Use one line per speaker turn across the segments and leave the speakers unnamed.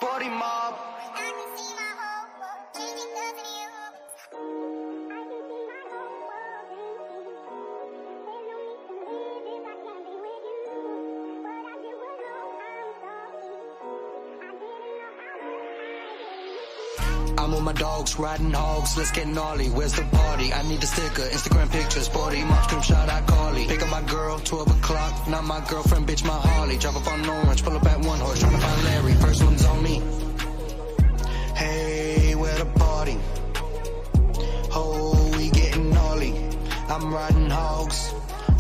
Sporty Mob. I'm with my dogs, riding hogs, let's get gnarly. Where's the party? I need a sticker, Instagram picture, Sporty Mob, scream shout out Carly. Pick up my girl, 12 o'clock, not my girlfriend, bitch, my Harley. Drive up on Orange, pull up at one horse, trying to find Larry, first one's on me. Hey, where the party? Oh, we getting gnarly. I'm riding hogs,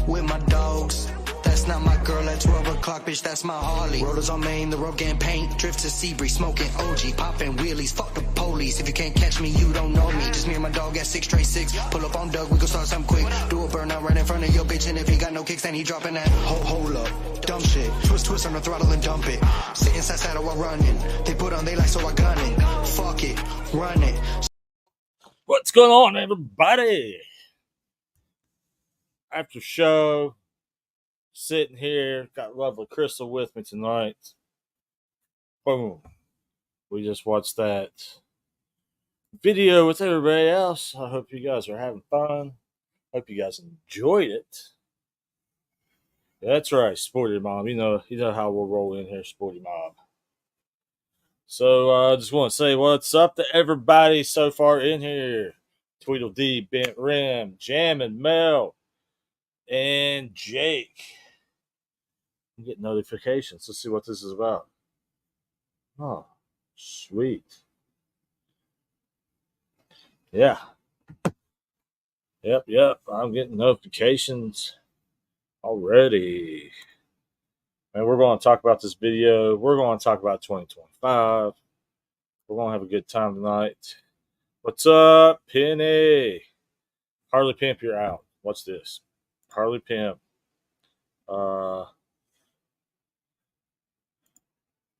with my dogs. That's not my girl at 12 o'clock, bitch, that's my Harley. Rollers on Main, the road getting paint. Drift to Seabree, smoking OG, popping wheelies. Fuck the police, if you can't catch me, you don't know me. Just me and my dog at 6 straight 6. Pull up on Doug, we gon' start something quick. Do a burnout right in front of your bitch, and if he got no kicks, then he dropping that. Hold up, dumb shit. Twist on the throttle and dump it. Sit inside saddle while running. They put on they like, so I gun it. Fuck it, run it.
What's going on, everybody? Aftershow. Sitting here, got lovely Crystal with me tonight. Boom. We just watched that video with everybody else. I hope you guys are having fun. Hope you guys enjoyed it. That's right, Sporty Mob. You know how we'll roll in here, Sporty Mob. So I just want to say what's up to everybody so far in here. Tweedledee, Bent Rim, Jam and Mel, and Jake. I'm getting notifications. Let's see what this is about. Oh, sweet. Yeah. Yep. I'm getting notifications already. And we're going to talk about this video. We're going to talk about 2025. We're going to have a good time tonight. What's up, Penny? Harley Pimp, you're out. What's this? Harley Pimp.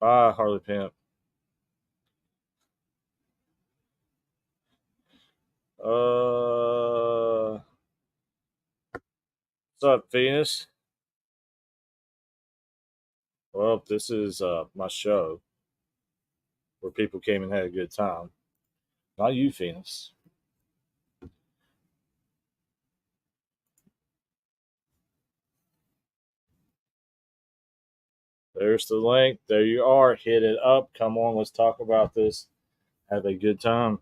Bye, Harley Pimp. What's up, Venus? Well, this is my show where people came and had a good time. Not you, Venus. There's the link. There you are. Hit it up. Come on, let's talk about this. Have a good time.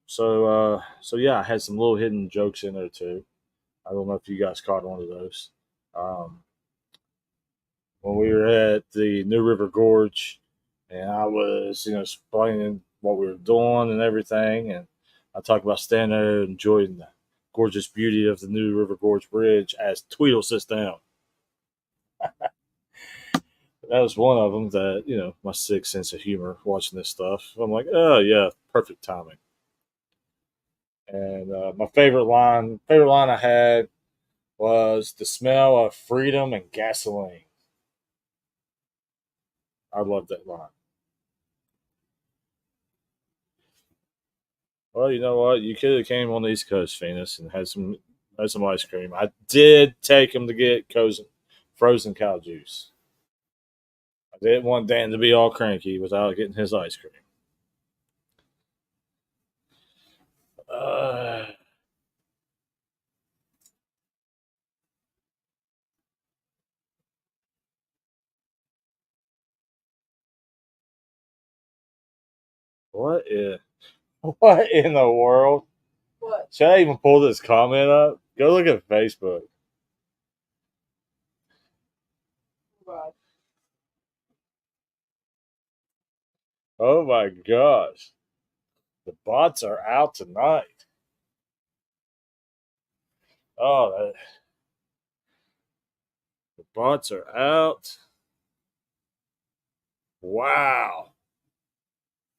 So yeah, I had some little hidden jokes in there too. I don't know if you guys caught one of those. When we were at the New River Gorge, and I was, explaining what we were doing and everything, and I talked about standing there enjoying the gorgeous beauty of the New River Gorge Bridge as Tweedle sits down. That was one of them that, my sick sense of humor watching this stuff. I'm like, oh yeah, perfect timing. And my favorite line I had was the smell of freedom and gasoline. I love that line. Well, you know what? You could have came on the East Coast, Venus, and had some ice cream. I did take him to get frozen cow juice. I didn't want Dan to be all cranky without getting his ice cream. What in the world?
What?
Should I even pull this comment up? Go look at Facebook.
God.
Oh my gosh. The bots are out tonight. Oh, the bots are out. Wow.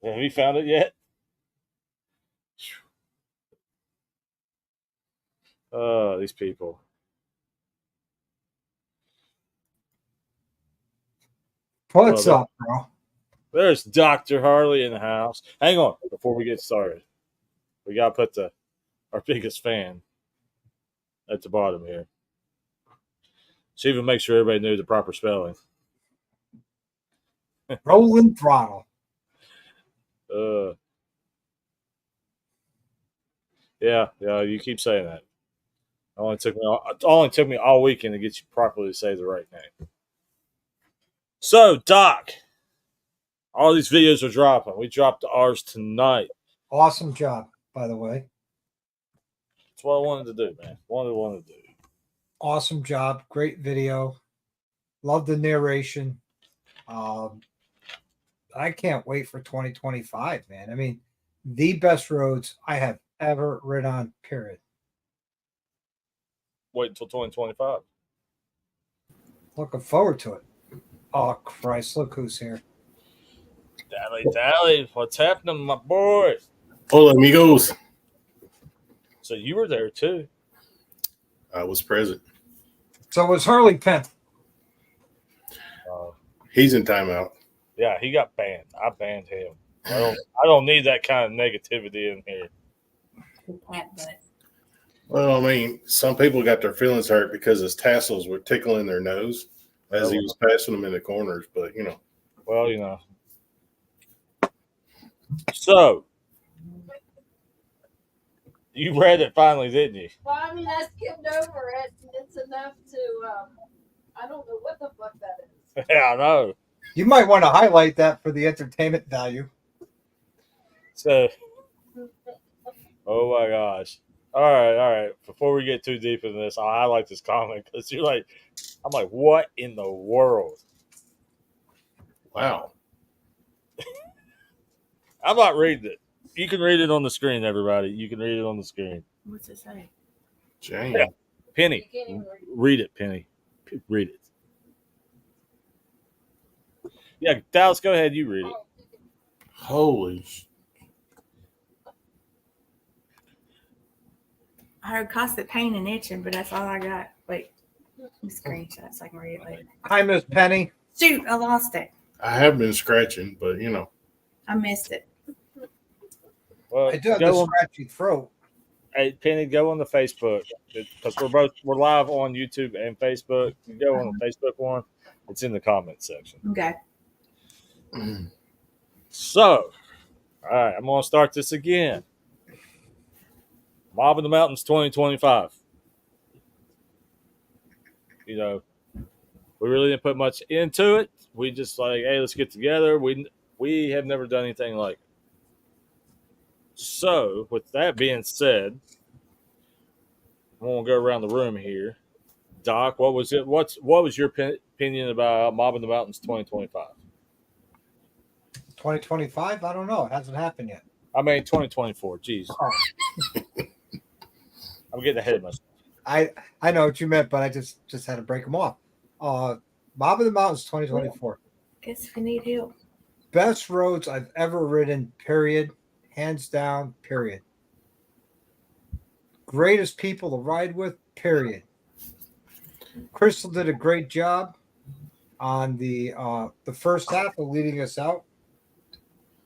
Have you found it yet? Oh, these people.
What's up, bro?
There's Dr. Harley in the house. Hang on, before we get started. We got to put our biggest fan at the bottom here. She even makes sure everybody knew the proper spelling.
Rollin Throttle.
Yeah, you keep saying that. It only took me all weekend to get you properly to say the right name. So, Doc, all these videos are dropping. We dropped ours tonight.
Awesome job, by the way.
That's what I wanted to do, man. Wanted to do.
Awesome job. Great video. Love the narration. I can't wait for 2025, man. I mean, the best roads I have ever ridden on, period.
Wait until 2025.
Looking forward to it. Oh, Christ. Look who's here.
Dally, what's happening, my boy?
Hola, amigos.
So you were there too.
I was present.
So was Hurley Penn.
He's in timeout.
Yeah, he got banned. I banned him. I don't need that kind of negativity in here.
Well, I mean, some people got their feelings hurt because his tassels were tickling their nose as he was passing them in the corners. But, you know.
Well, you know. So, you read it finally, didn't you?
Well, I mean, I skimmed over it. It's enough to, I don't know what the fuck that is.
Yeah, I know.
You might want to highlight that for the entertainment value.
So, oh my gosh. All right. Before we get too deep into this, I'll highlight this comment because I'm like, what in the world?
Wow.
I'm not reading it. You can read it on the screen, everybody. You can read it on the screen.
What's it say?
Jane.
Yeah. Penny,
You can't even
read it, Penny. Read it. Yeah, Dallas, go ahead. You read it.
Holy
I heard constant pain and itching, but that's all I got. Wait, screenshot so I can read it later.
Hi, Miss Penny.
Shoot, I lost it.
I have been scratching, but, you know.
I missed it.
Well,
I do have
go
the
on,
scratchy throat.
hey, Penny, go on the Facebook because we're live on YouTube and Facebook. You go on the Facebook one. It's in the comment section.
Okay.
So, all right, I'm going to start this again. Mobbin The Mountains 2025. You know, we really didn't put much into it. We just like, hey, let's get together. We have never done anything like it. So, with that being said, I'm going to go around the room here. Doc, what was it? What was your opinion about Mobbin The Mountains 2025?
2025? I don't know. It hasn't happened yet.
I mean, 2024. Jeez. I'm getting ahead of myself.
I know what you meant, but I just had to break them off. Mobbin The Mountains 2024.
Guess we need help.
Best roads I've ever ridden, period. Hands down, period. Greatest people to ride with, period. Crystal did a great job on the first half of leading us out.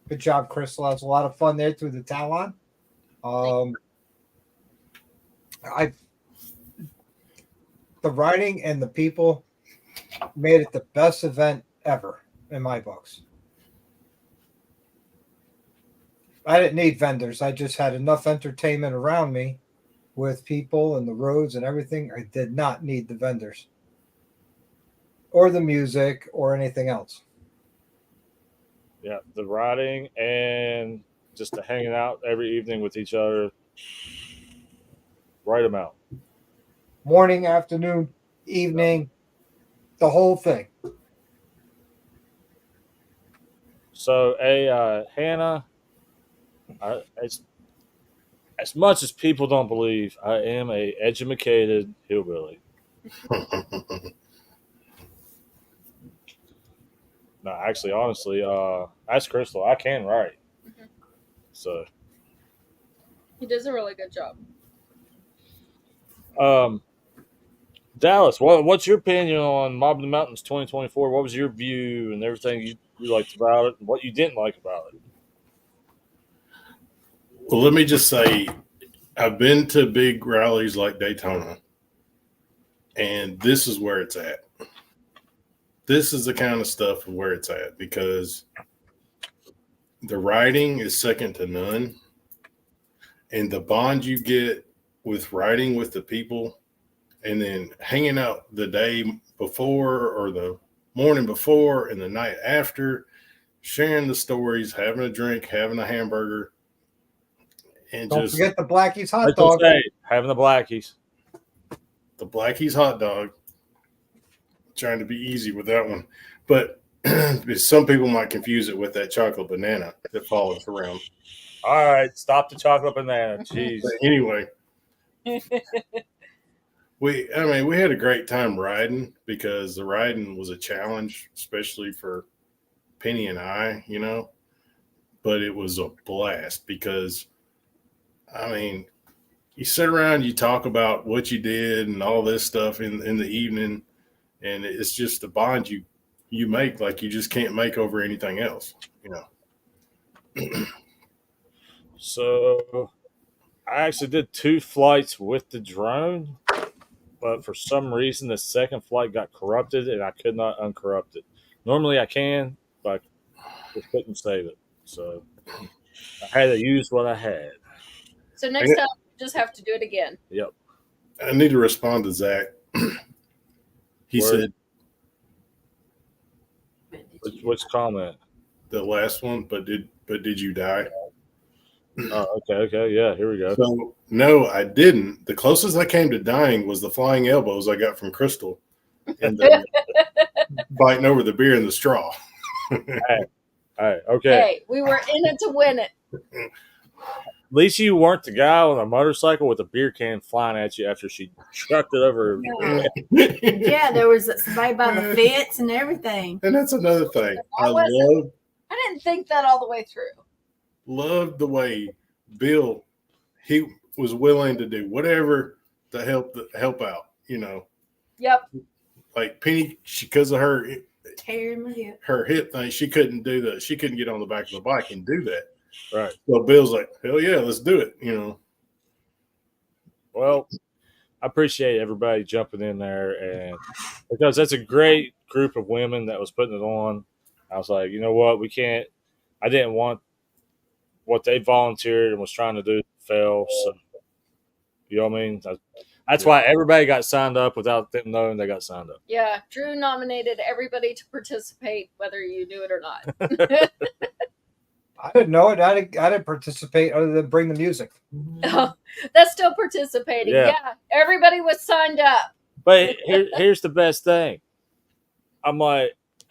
Good job, Crystal. That was a lot of fun there through the Talon. The riding and the people made it the best event ever in my books. I didn't need vendors. I just had enough entertainment around me with people and the roads and everything. I did not need the vendors or the music or anything else.
Yeah, the riding and just the hanging out every evening with each other. Write them out.
Morning, afternoon, evening, the whole thing.
So, Hannah, as much as people don't believe, I am a educated hillbilly. No, actually, honestly, ask Crystal. I can write.
Mhm.
So,
He does a really good job.
Dallas, what's your opinion on Mobbin The Mountains 2024? What was your view and everything you liked about it and what you didn't like about it?
Well, let me just say, I've been to big rallies like Daytona, and this is where it's at. this is the kind of stuff where it's at, because the riding is second to none. And the bond you get with riding with the people and then hanging out the day before or the morning before and the night after, sharing the stories, having a drink, having a hamburger, and
Don't
just
forget the Blackie's hot
Like I
dog.
say, having the Blackies.
the Blackie's hot dog. Trying to be easy with that one. But some people might confuse it with that chocolate banana that follows around.
All right, stop the chocolate banana. Jeez.
But anyway, we had a great time riding, because the riding was a challenge, especially for Penny and I, but it was a blast, because you sit around, you talk about what you did and all this stuff in the evening, and it's just the bond you make like you just can't make over anything else,
So I actually did 2 flights with the drone, but for some reason the second flight got corrupted and I could not uncorrupt it. Normally I can, but I just couldn't save it. So I had to use what I had.
So next time, you just have to do it again.
Yep.
I need to respond to Zach. He
Word.
said
Which comment?
the last one, but did you die?
Oh, okay, yeah, here we go.
So no, I didn't. The closest I came to dying was the flying elbows I got from Crystal and biting over the beer and the straw.
All right, okay.
Hey, we were in it to win it.
At least you weren't the guy on a motorcycle with a beer can flying at you after she trucked it over.
Yeah. Yeah, there was somebody by the fence and everything.
And that's another thing.
I didn't think that all the way through.
Loved the way Bill, he was willing to do whatever to help out,
Yep.
like Penny, because of her
Tearing my hip.
hip thing, she couldn't get on the back of the bike and do that.
Right.
So Bill's like, hell yeah, let's do it,
Well, I appreciate everybody jumping in there, and because that's a great group of women that was putting it on. I was like, you know what, I didn't want what they volunteered and was trying to do fail. So, you know what I mean? That's why everybody got signed up without them knowing they got signed up.
Yeah. Drew nominated everybody to participate, whether you knew it or not.
I didn't know it. I didn't participate other than bring the music.
Oh, that's still participating.
Yeah.
Yeah. Everybody was signed up.
But here's the best thing.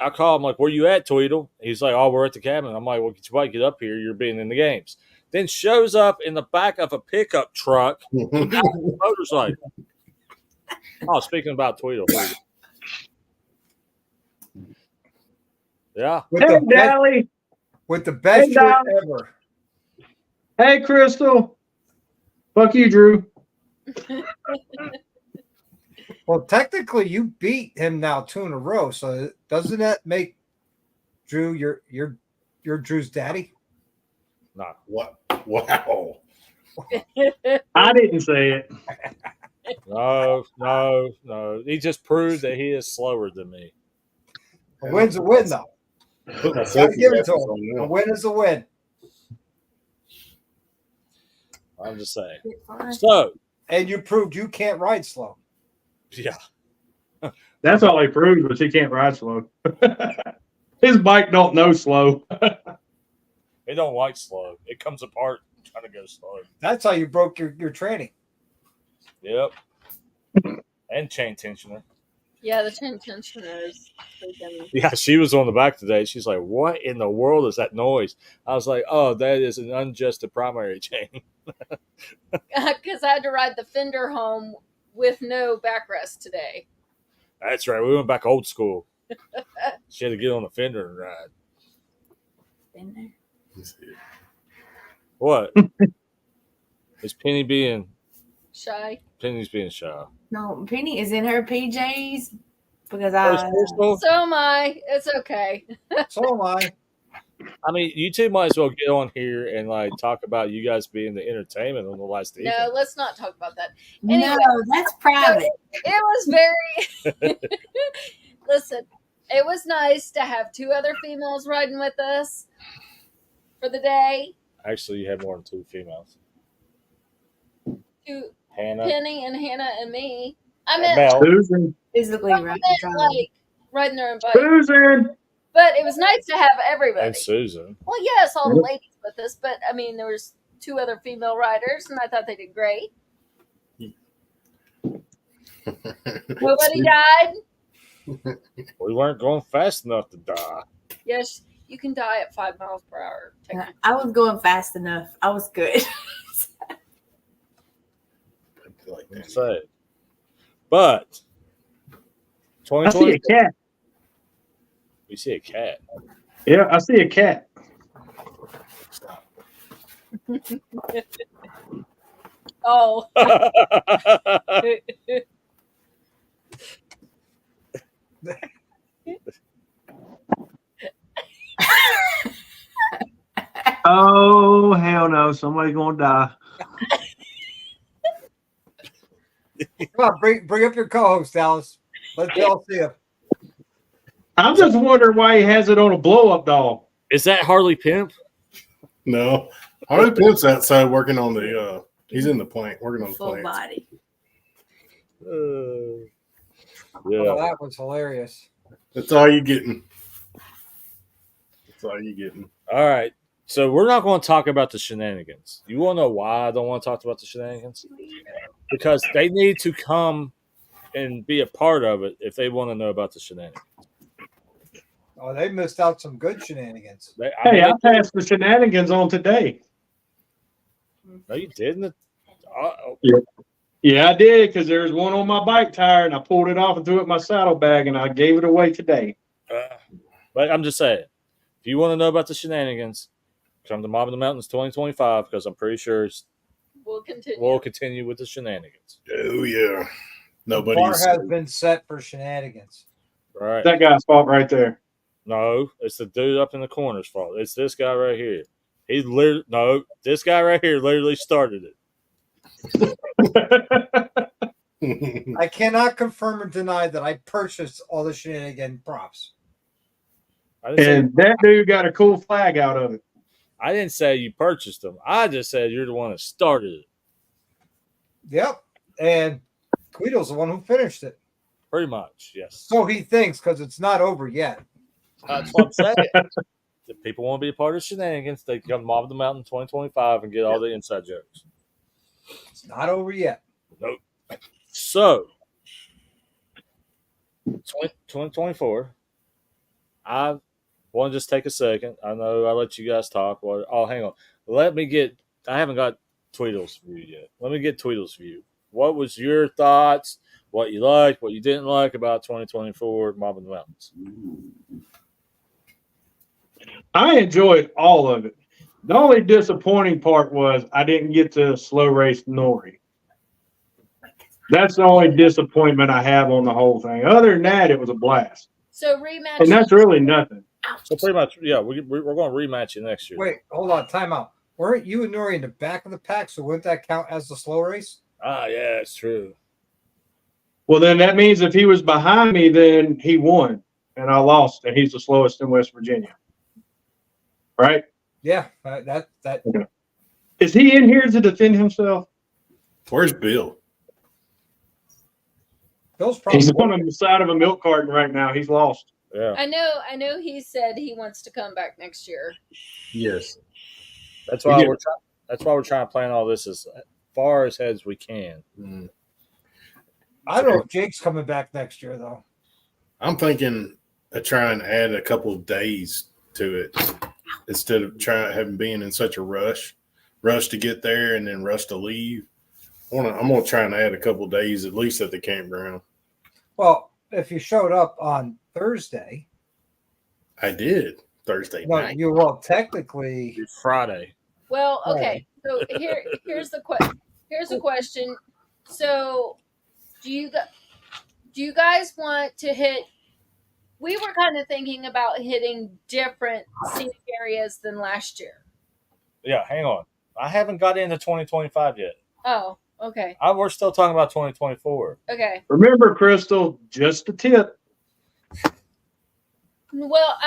I call him like, where you at, Tweedle? He's like, oh, we're at the cabin. I'm like, well, get your bike, get up here. You're being in the games. Then shows up in the back of a pickup truck without a motorcycle. Oh, speaking about Tweedle. Yeah.
With
Hey,
the best,
Dally.
with the best
Hey,
shirt
Dal.
ever.
Hey, Crystal. Fuck you, Drew.
Well, technically, you beat him now 2 in a row. So doesn't that make Drew your Drew's daddy?
No.
What? Wow.
I didn't say it.
No. He just proved that he is slower than me.
A win's a win, though.
Put my
Gotta give it to
on
him.
now.
A win is a win.
I'm just saying. So,
And you proved you can't ride slow.
yeah.
That's all he proved, but he can't ride slow. His bike don't know slow.
It don't like slow. It comes apart trying to go slow.
That's how you broke your training.
Yep. And chain tensioner.
Yeah, the chain tensioner is freaking.
Yeah, she was on the back today. She's like, what in the world is that noise? I was like, oh, that is an unadjusted primary chain.
Because I had to ride the fender home with no backrest today.
That's right. We went back old school. She had to get on the fender and ride.
Been there.
What? Is Penny being...
Shy.
Penny's being shy.
No, Penny is in her PJs because
So am I. It's okay.
So am I.
I mean, you two might as well get on here and like talk about you guys being the entertainment on the last evening.
No, let's not talk about that.
no, that's private.
It was very. Listen, it was nice to have 2 other females riding with us for the day.
Actually, you had more than 2 females.
2,
Hannah.
Penny and Hannah and me. I meant
Mel.
Susan.
Physically right and
like riding their own bike.
Susan.
But it was nice to have everybody.
And Susan.
Well, yes, all the ladies with us, but I mean, there was 2 other female riders, and I thought they did great. Nobody died.
We weren't going fast enough to die.
Yes, you can die at 5 miles per hour.
I was going fast enough. I was good.
Like that.
Say. But
I see a cat.
You see a cat.
Yeah, I see a cat.
Oh.
Oh, hell no. Somebody's going to die.
Come on, bring up your co-host, Dallas. Let's all see him.
I'm just wondering why he has it on a blow-up doll.
Is that Harley Pimp?
No. Harley Pimp's outside working on the he's in the plant, working on the
Full
plant.
body.
Oh,
Yeah.
that was hilarious.
That's all you getting. That's all you getting.
All right. So we're not going to talk about the shenanigans. You want to know why I don't want to talk about the shenanigans? Because they need to come and be a part of it if they want to know about the shenanigans.
Oh, they missed out some good shenanigans.
Hey, I passed the shenanigans on today.
No, you didn't.
Yeah, I did, because there was one on my bike tire, and I pulled it off and threw it in my saddlebag, and I gave it away today.
But I'm just saying, if you want to know about the shenanigans, come to Mobbin The Mountains 2025, because I'm pretty sure we'll continue with the shenanigans.
Oh yeah.
The bar
Nobody's
has been set for shenanigans.
All right.
That guy's fault right there.
No, it's the dude up in the corner's fault. It's this guy right here. This guy right here literally started it.
I cannot confirm or deny that I purchased all the shenanigan props.
And that dude got a cool flag out of it.
I didn't say you purchased them. I just said you're the one that started it.
Yep. And Guido's the one who finished it.
Pretty much, yes.
So he thinks, because it's not over yet.
That's what I'm saying. If people want to be a part of shenanigans, they can come to Mobbin The Mountain 2025 and get all the inside jokes.
It's not over yet.
Nope. So, 2024, I want to just take a second. I know I let you guys talk. Oh, hang on. I haven't got Tweedle's view yet. Let me get Tweedle's view. What was your thoughts? What you liked, what you didn't like about 2024 Mobbin The Mountains?
I enjoyed all of it. The only disappointing part was I didn't get to slow race Nori. That's the only disappointment I have on the whole thing. Other than that, it was a blast.
So rematch.
And that's really nothing.
So pretty much, yeah, we're going to rematch you next year.
Wait, hold on. Time out. Weren't you and Nori in the back of the pack? So wouldn't that count as the slow race?
Ah, yeah, it's true.
Well, then that means if he was behind me, then he won. And I lost. And he's the slowest in West Virginia. Right?
Yeah. That.
Okay. Is he in here to defend himself?
Where's Bill?
Bill's probably.
He's on the side of a milk carton right now. He's lost.
Yeah.
I know he said he wants to come back next year.
Yes.
That's why we're trying to plan all this as far ahead as we can.
Mm.
I don't know if Jake's coming back next year, though.
I'm thinking of trying to add a couple of days to it instead of having being in such a rush to get there and then rush to leave. I'm gonna try and add a couple of days at least at the campground.
Well, if you showed up on Thursday,
I did Thursday night.
Technically
Friday.
Well, okay. So here's the question. So, do you guys want to hit? We were kind of thinking about hitting different scenic areas than last year.
Yeah, hang on. I haven't got into 2025 yet.
Oh, okay.
We're still talking about 2024.
Okay.
Remember, Crystal, just a tip.
Well,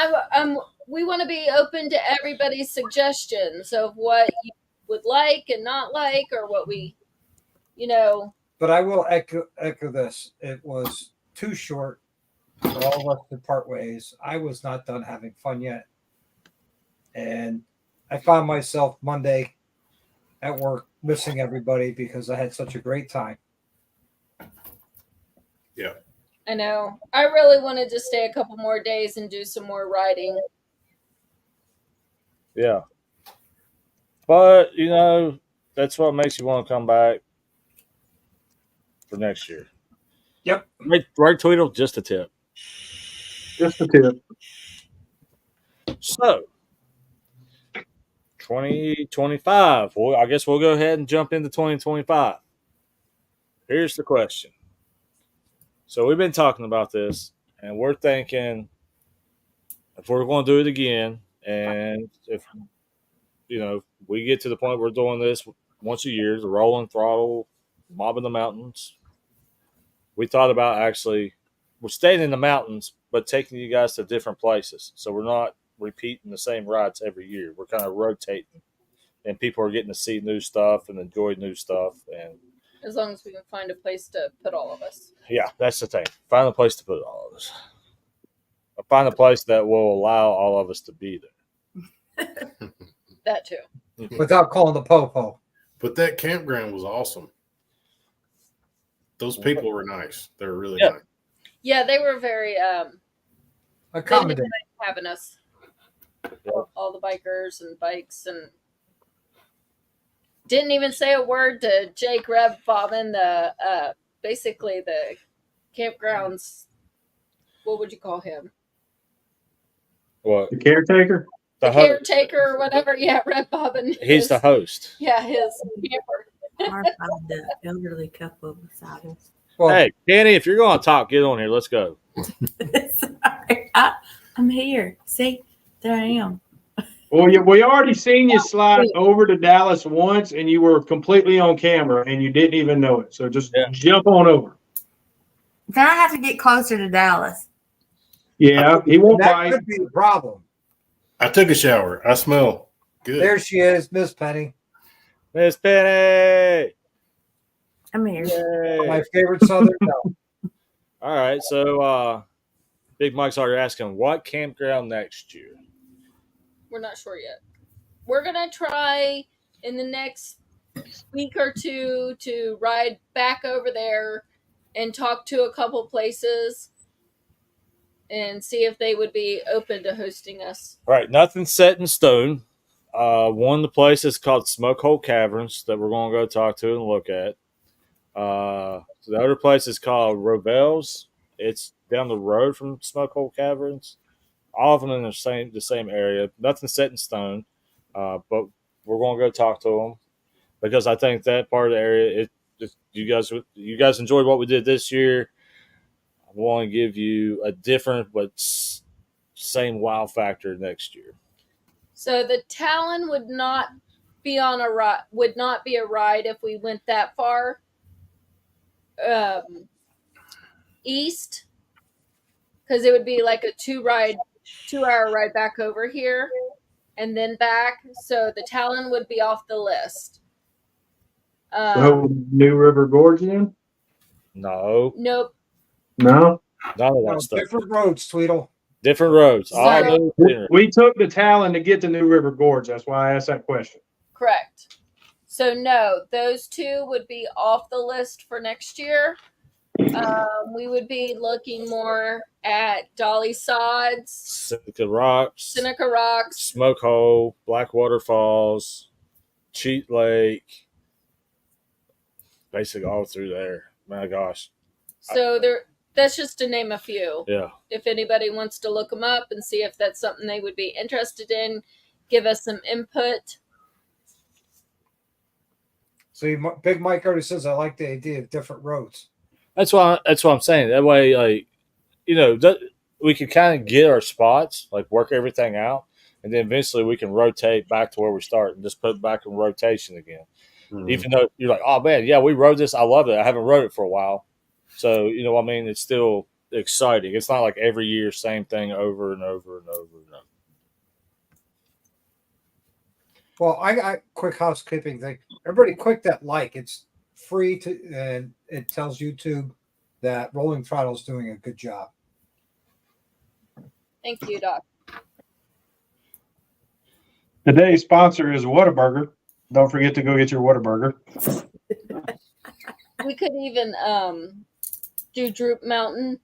we want to be open to everybody's suggestions of what you would like and not like, or what we, you know.
But I will echo this. It was too short for all of us to part ways. I was not done having fun yet. And I found myself Monday at work missing everybody because I had such a great time.
Yeah.
I know. I really wanted to stay a couple more days and do some more riding.
Yeah. But, you know, that's what makes you want to come back for next year.
Yep.
Right, Tweedle? Just a tip.
Just a tip.
So, 2025. Well, I guess we'll go ahead and jump into 2025. Here's the question. So, we've been talking about this, and we're thinking if we're going to do it again, and if, you know, we get to the point where we're doing this once a year, the Rollin Throttle, Mobbin The Mountains, we thought about actually we're staying in the mountains, but taking you guys to different places. So we're not repeating the same rides every year. We're kind of rotating, and people are getting to see new stuff and enjoy new stuff. And
As long as we can find a place to put all of us.
yeah, that's the thing. Find a place to put all of us. Find a place that will allow all of us to be there.
That too.
Without calling the po-po.
But that campground was awesome. Those people were nice. They were really
Yeah.
nice.
Yeah, they were very
Accommodating.
having us.
Yeah.
All the bikers and bikes, and didn't even say a word to Jake Bobbin, the basically the campgrounds. What would you call him?
What?
The caretaker?
The
ho-
caretaker or whatever. Yeah, Red Bobbin.
He's the host.
Yeah, his camper.
Or find the elderly couple beside us.
Well,
Hey, Kenny, if you're going to talk, get on here. Let's go.
Sorry, I'm here. See, there I am.
Well, yeah, we already seen you slide over to Dallas once, and you were completely on camera, and you didn't even know it. So just jump on over.
Then I have to get closer to Dallas.
Yeah, he won't
that
bite.
could be the problem.
I took a shower. I smell good.
There she is, Miss Penny.
Miss Penny.
I'm here.
Yay.
My favorite Southern belle.
All right, so Big Mike's already asking, what campground next year?
We're not sure yet. We're gonna try in the next week or two to ride back over there and talk to a couple places and see if they would be open to hosting us.
All right, nothing's set in stone. One of the places called Smoke Hole Caverns that we're going to go talk to and look at. So the other place is called Rovel's. It's down the road from Smoke Hole Caverns. All of them in the same area. Nothing set in stone, but we're going to go talk to them because I think that part of the area. You guys enjoyed what we did this year. I want to give you a different but same wow factor next year.
So the Talon would not be on a ride. Would not be a ride if we went that far east, because it would be like a 2-hour ride back over here and then back. So the Talon would be off the list.
New River Gorge then?
No,
Nope.
No.
none of that stuff.
Different roads, Tweedle.
Different roads. All
So-
new scenery.
We took the Talon to get to New River Gorge. That's why I asked that question.
Correct. So no, those two would be off the list for next year. We would be looking more at Dolly Sods,
Seneca Rocks, Smoke Hole, Blackwater Falls, Cheat Lake, basically all through there. My gosh.
So that's just to name a few.
Yeah.
If anybody wants to look them up and see if that's something they would be interested in, give us some input.
See, Big Mike already says I like the idea of different roads.
That's what I'm saying. That way, like, you know, we can kind of get our spots, like work everything out, and then eventually we can rotate back to where we start and just put it back in rotation again.
Mhm.
Even though you're like, oh man, yeah, we rode this. I love it. I haven't rode it for a while. So, you know what I mean? It's still exciting. It's not like every year same thing over and over and over and over.
Well, I got quick housekeeping thing. Everybody, click that like. It's free to, and it tells YouTube that Rolling Throttle is doing a good job.
Thank you, Doc.
Today's sponsor is Whataburger. Don't forget to go get your Whataburger.
We could even do Droop Mountain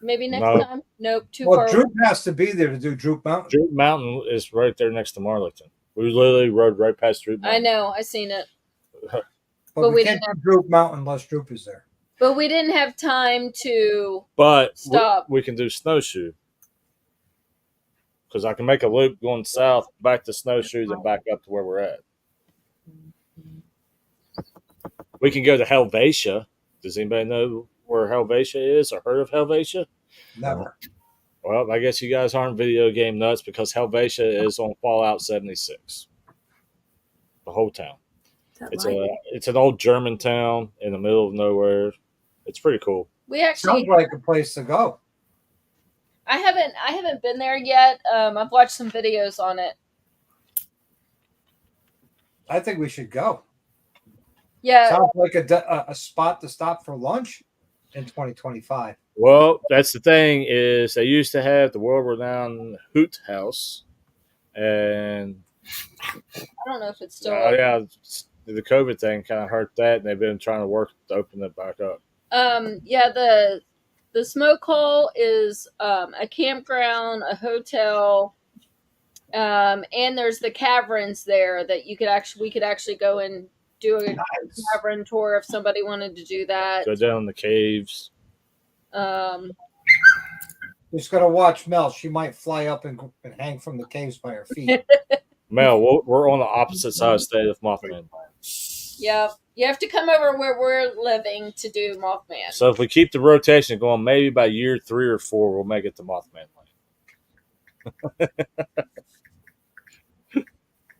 maybe next
No.
time. Nope, too
Well,
far.
Droop has to be there to do Droop Mountain.
Droop Mountain is right there next to Marlington. We literally rode right past Droop
I
Mountain.
know, I seen it.
But we
we
can't
didn't
do Droop Mountain unless Droop is there.
But we didn't have time to
But
stop.
we can do Snowshoe. Because I can make a loop going south, back to Snowshoes, and back up to where we're at. We can go to Helvetia. Does anybody know where Helvetia is or heard of Helvetia?
Never.
Well, I guess you guys aren't video game nuts because Helvetia is on Fallout 76. The whole town. It's an old German town in the middle of nowhere. It's pretty cool.
We actually
Sounds like a place to go.
I haven't been there yet. I've watched some videos on it.
I think we should go.
Yeah.
Sounds like a spot to stop for lunch in 2025.
Well, that's the thing is they used to have the world-renowned Hoot House, and
I don't know if it's still
yeah, the COVID thing kind of hurt that, and they've been trying to work to open it back up.
Yeah, the smoke hole is a campground, a hotel, and there's the caverns there that we could actually go and do a cavern tour if somebody wanted to do that.
Go down in the caves.
Just gotta watch Mel. She might fly up and hang from the caves by her feet.
Mel, we're on the opposite side of the state of Mothman.
Yeah, you have to come over where we're living to do Mothman.
So if we keep the rotation going, maybe by year 3 or 4, we'll make it to Mothman Land.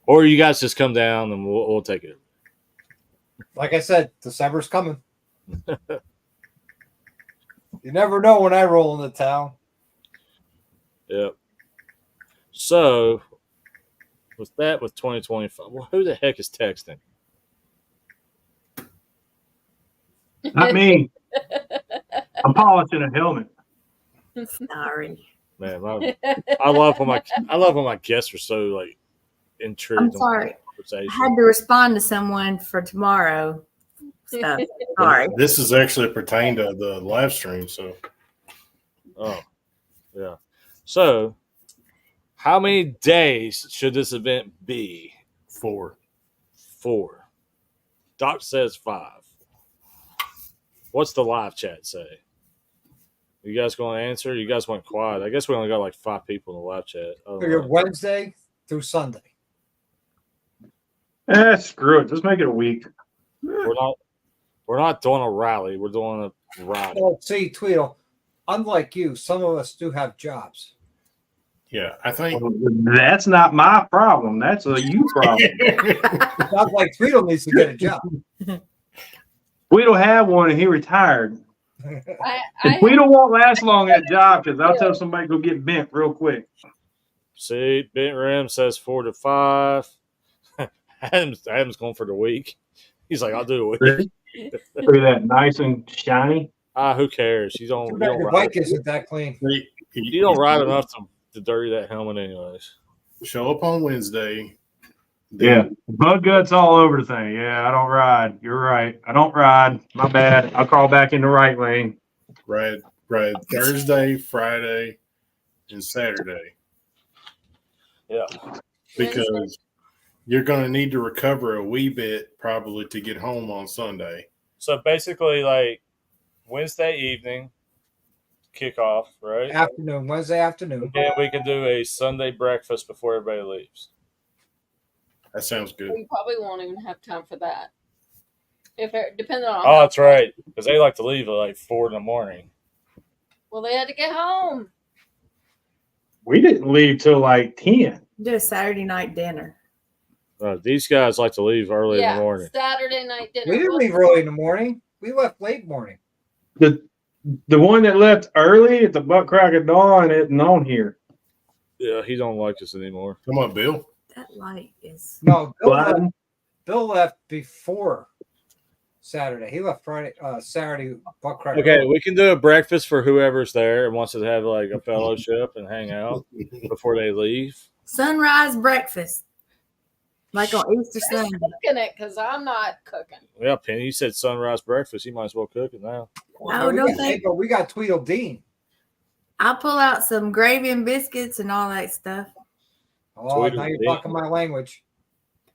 Or you guys just come down and we'll take it.
Like I said, December's coming. You never know when I roll into town.
Yep. So with 2025, well, who the heck is texting?
Not me. I'm polishing a helmet.
Sorry.
Man, I love when my guests are so like intrigued.
I'm sorry.
in conversation.
I had to respond to someone for tomorrow. Stuff. Sorry.
This is actually pertained to the live stream, so
Oh, yeah. So, how many days should this event be?
4.
4. Doc says 5. What's the live chat say? You guys going to answer? You guys went quiet. I guess we only got like 5 people in the live chat.
Figure Wednesday through Sunday.
Screw it. Just make it a week.
We're not doing a rally. We're doing a ride.
Well, see, Tweedle, unlike you, some of us do have jobs.
Yeah, I think
That's not my problem. That's a you problem.
Sounds like Tweedle needs to get a job.
We don't have one, and he retired.
I
We don't won't last long at job because I'll tell somebody to go get bent real quick.
See, Bent Rim says 4 to 5. Adam's going for the week. He's like, I'll do a week.
Look at that, nice and shiny.
Who cares? You don't
Your
ride.
bike isn't that clean.
You don't ride enough to dirty that helmet, anyways.
show up on Wednesday.
Yeah, bug guts all over the thing. Yeah, I don't ride. You're right. I don't ride. My bad. I'll crawl back in the right lane.
Ride Thursday, Friday, and Saturday.
Yeah.
Because you're going to need to recover a wee bit probably to get home on Sunday.
So basically, like Wednesday evening kickoff, right?
Afternoon, Wednesday afternoon.
And we can do a Sunday breakfast before everybody leaves.
That sounds good.
we probably won't even have time for that. If it depending on
Oh, that's right. Because they like to leave at like 4 in the morning.
well, they had to get home.
We didn't leave till like 10.
Do a Saturday night dinner.
These guys like to leave early in the morning.
Saturday night dinner.
We didn't leave early in the morning. We left late morning.
The The one that left early at the butt crack of dawn isn't on here.
Yeah, he don't like us anymore.
Come on, Bill.
That light is.
No,
Button.
Bill left before Saturday. He left Saturday. Buck crack.
Okay, we can do a breakfast for whoever's there and wants to have like a fellowship and hang out before they leave.
Sunrise breakfast. Like on Easter Sunday.
Cooking it because I'm not cooking.
Yeah, Penny, you said sunrise breakfast. You might as well cook it now.
Oh, don't think.
But we got Tweedledee.
I'll pull out some gravy and biscuits and all that stuff.
Oh, now you're talking my language.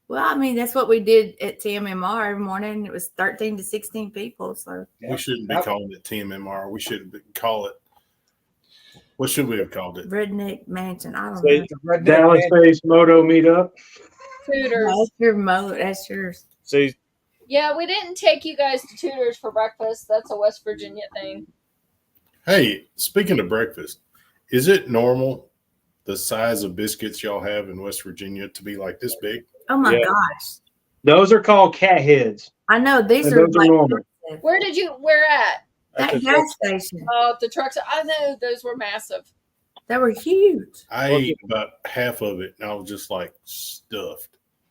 Well, I mean, that's what we did at TMMR every morning. It was 13 to 16 people. So
We shouldn't be calling it TMMR. We should call it. What should we have called it?
Redneck Mansion. I don't
See,
know.
Dallas Face Moto meetup.
Tutors.
That's your That's yours.
See,
Yeah, we didn't take you guys to Tutors for breakfast. That's a West Virginia thing.
Hey, speaking of breakfast, is it normal the size of biscuits y'all have in West Virginia to be like this big?
Oh my
Yeah.
gosh.
Those are called cat heads.
I know these
And
are
those are
like
normal.
Where at?
that gas station.
Oh, the trucks. I know those were massive.
They were huge.
I ate about half of it, and I was just like stuffed.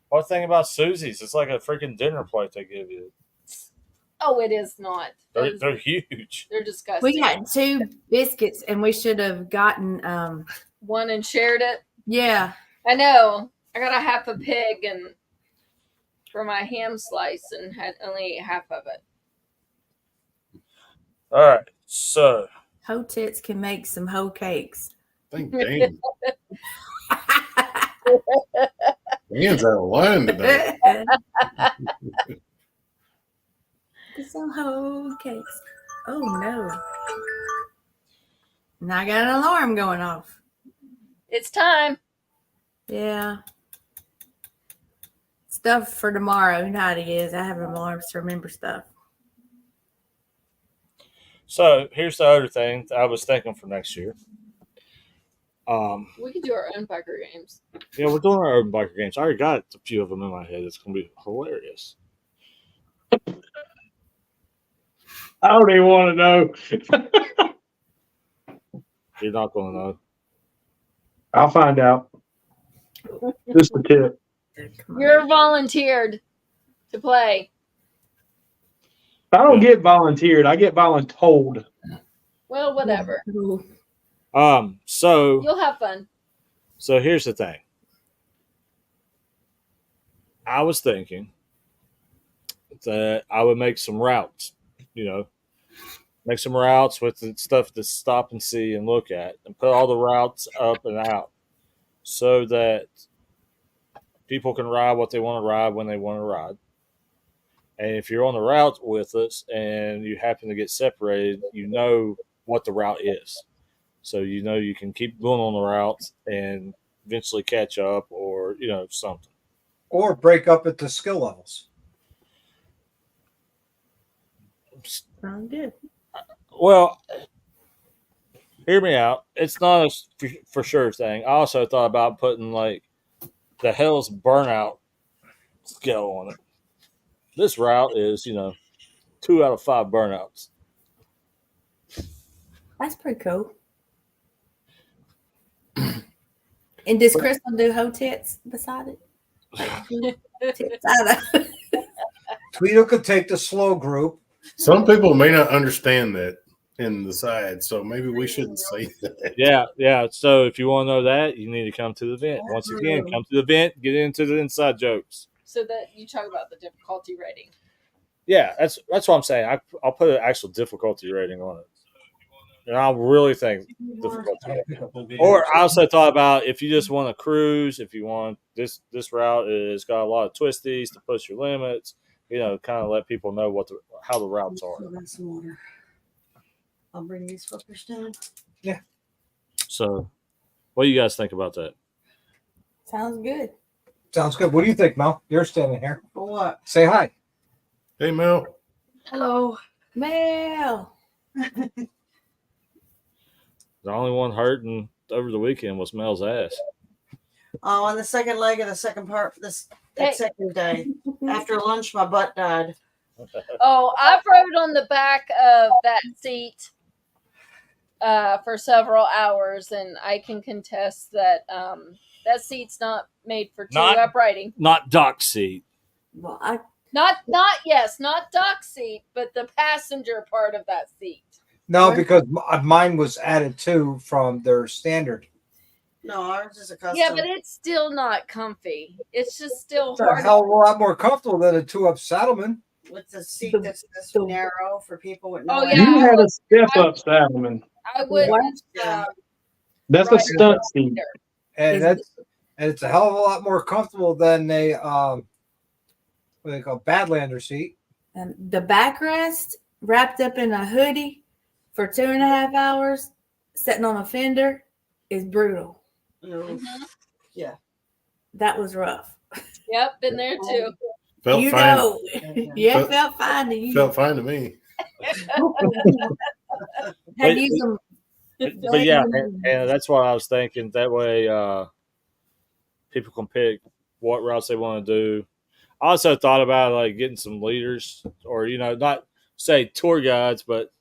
one thing about Susie's, it's like a freaking dinner plate they give you.
Oh, it is not.
They're huge.
They're disgusting.
We got 2 biscuits and we should have gotten
one and shared it.
yeah.
I know. I got a half a pig and for my ham slice and had only ate half of it.
All right, so
Hoe tits can make some hoe cakes.
Thank Dan. Dan's out of line today.
Some hoe cakes. Oh no. Now I got an alarm going off.
It's time.
Yeah. Stuff for tomorrow. You know how it is. I have alarms to remember stuff.
So here's the other thing that I was thinking for next year.
We could do our own biker games.
Yeah, we're doing our own biker games. I already got a few of them in my head. It's gonna be hilarious.
I don't even want to know.
You're not gonna know.
I'll find out. Just a tip.
You're volunteered to play.
I don't get volunteered. I get voluntold.
Well, whatever.
So
You'll have fun.
So here's the thing. I was thinking that I would make some routes, make some routes with the stuff to stop and see and look at and put all the routes up and out so that people can ride what they want to ride when they want to ride. And if you're on the route with us and you happen to get separated, you know what the route is. So you can keep going on the routes and eventually catch up or, something.
Or break up at the skill levels.
Sounds good.
Well, hear me out. It's not a for sure thing. I also thought about putting like the Hell's Burnout scale on it. This route is, 2 out of 5 burnouts.
That's pretty cool. And does Crystal do hoe tits beside it? Tits out of.
Tweedle could take the slow group.
Some people may not understand that in the side, so maybe we shouldn't say that.
Yeah. So if you want to know that, you need to come to the event. Once again, come to the event, get into the inside jokes.
So that you talk about the difficulty rating.
Yeah, that's what I'm saying. I'll put an actual difficulty rating on it. And I really think difficulty rating. Or I also thought about if you just want to cruise, if you want this route is got a lot of twisties to push your limits, kind of let people know how the routes are.
Some water. I'll bring these fuckers down.
Yeah.
So, what do you guys think about that?
Sounds good.
Sounds good. What do you think, Mel? You're standing here.
For what?
Say hi.
Hey, Mel.
Hello.
Mel.
The only one hurting over the weekend was Mel's ass.
Oh, on the second leg of the second part for that second day. After lunch, my butt died.
Oh, I rode on the back of that seat for several hours, and I can contest that that seat's not made for two
Not-
uprighting.
Not dock seat.
Well,
Not dock seat, but the passenger part of that seat.
No,
Where-
because mine was added to from their standard.
No, ours is a custom.
Yeah, but it's still not comfy. It's just still
It's a
hard.
hell of a lot more comfortable than a 2-up Saddleman.
with the seat
The-
that's this
the-
narrow for people with no.
Oh,
legs.
yeah.
You had a step up Saddleman.
I wouldn't.
Yeah.
That's a
Right.
stunt seat.
And
Is-
it's a hell of a lot more comfortable than a what they call Badlander seat.
and the backrest wrapped up in a hoodie for 2.5 hours, sitting on a fender, is brutal.
No.
That was rough.
Yep, been there too.
Felt
you
fine.
know, yeah,
Felt-
felt fine to you.
Felt fine to me.
Had you some.
But yeah, and that's what I was thinking. That way, people can pick what routes they want to do. I also thought about like getting some leaders, or not say tour guides, but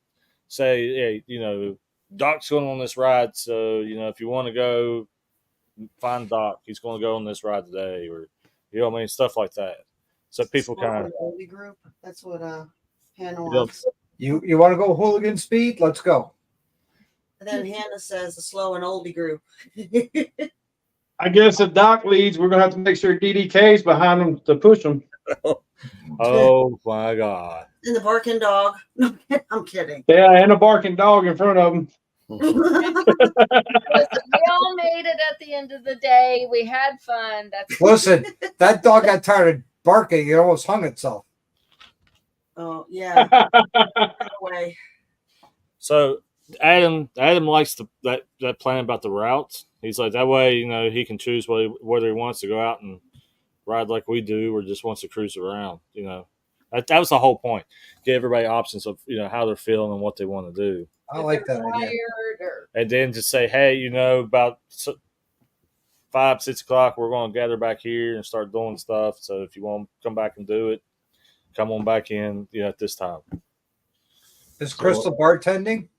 say, hey, Doc's going on this ride, so if you want to go, find Doc. He's going to go on this ride today, or what I mean, stuff like that. So people kind of
Holy group. That's what Hannah
Yep.
wants.
You want to go hooligan speed? Let's go.
And then Hannah says the slow and oldie group.
I guess if Doc leads, we're gonna have to make sure DDK's behind him to push him.
oh my god.
And the barking dog. I'm kidding.
Yeah, and a barking dog in front of him.
Listen, we all made it at the end of the day. We had fun. That's
Listen, that dog got tired of barking. It almost hung itself.
Oh yeah. Way.
So Adam likes that plan about the routes. He's like, that way, he can choose whether he wants to go out and ride like we do or just wants to cruise around. That was the whole point. Give everybody options of how they're feeling and what they want to do.
I like that idea.
tired or
And then just say, hey, about 5, 6 o'clock, we're going to gather back here and start doing stuff. So if you want to come back and do it, come on back in, at this time.
Is Crystal bartending?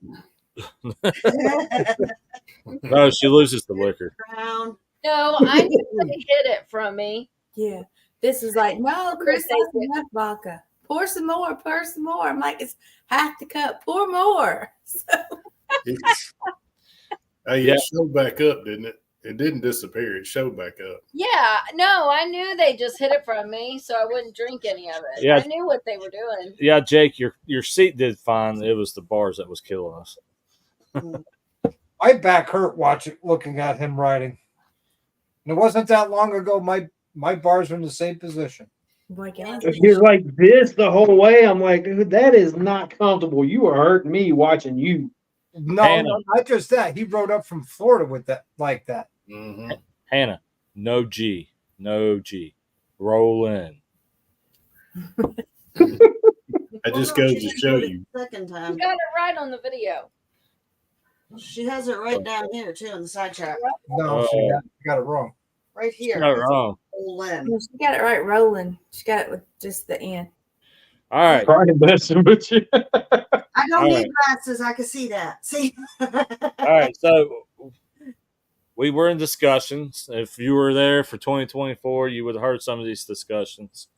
No, she loses the liquor.
Brown.
no, I knew they hid it from me.
Yeah. This is like, no, Chris, that's enough vodka. Pour some more, pour some more. I'm like, it's half the cup. Pour more.
Hey, it showed back up, didn't it? It didn't disappear. It showed back up.
Yeah, no, I knew they just hid it from me, so I wouldn't drink any of it.
Yeah.
I knew what they were doing.
Yeah, Jake, your seat did fine. It was the bars that was killing us.
My back hurt looking at him riding. And it wasn't that long ago. My bars were in the same position.
Boy, God.
If you're like this the whole way, I'm like, dude, that is not comfortable. You are hurting me watching you.
No,
Hannah.
not just that. He rode up from Florida with that like that.
Mm-hmm.
Hannah, no G. Roll in.
That just goes to show you.
Second
You
time.
got it right on the video.
She has it right down here too in the side chat.
No, she got it wrong.
Right here.
No, wrong.
Olin.
No, she got it right rolling. She got it with just the end.
All right.
Trying messing with you.
I don't
All
need
right.
glasses. I can see that. See?
All right. So we were in discussions. If you were there for 2024, you would have heard some of these discussions.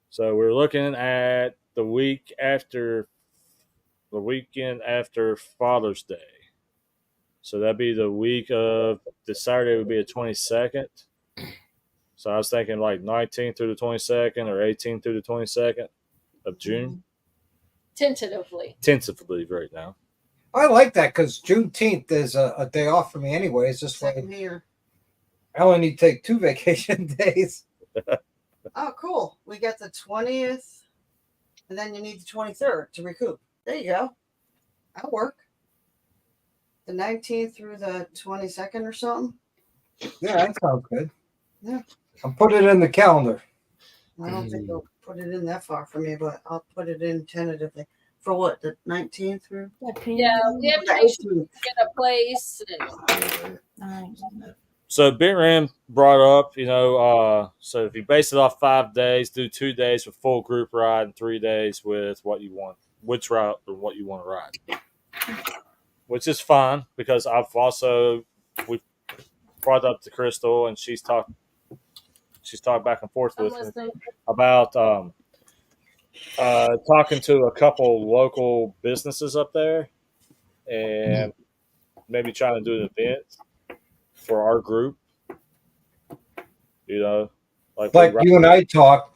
So we're looking at the weekend after Father's Day. So that'd be the week of the Saturday would be the 22nd. So I was thinking like 19th through the 22nd or 18th through the 22nd of June.
Tentatively.
Tentatively right now.
I like that because Juneteenth is a day off for me anyways. This
Second
way,
here.
I only need to take 2 vacation days.
Oh, cool. We got the 20th, and then you need the 23rd to recoup. There you go. That'll work. The 19th through the 22nd or something.
Yeah, that sounds good.
Yeah.
I'll put it in the calendar.
I don't think they'll put it in that far for me, but I'll put it in tentatively. For what? The 19th through?
Yeah, we have to make sure we get a place. And
So Bent Ram brought up, so if you base it off 5 days, do 2 days with full group ride and 3 days with what you want, which route or what you want to ride. which is fine because we brought up to Crystal and she's talked back and forth
I'm
with me
listening.
about talking to a couple local businesses up there and maybe trying to do an event for our group. You know,
Like you and I talked.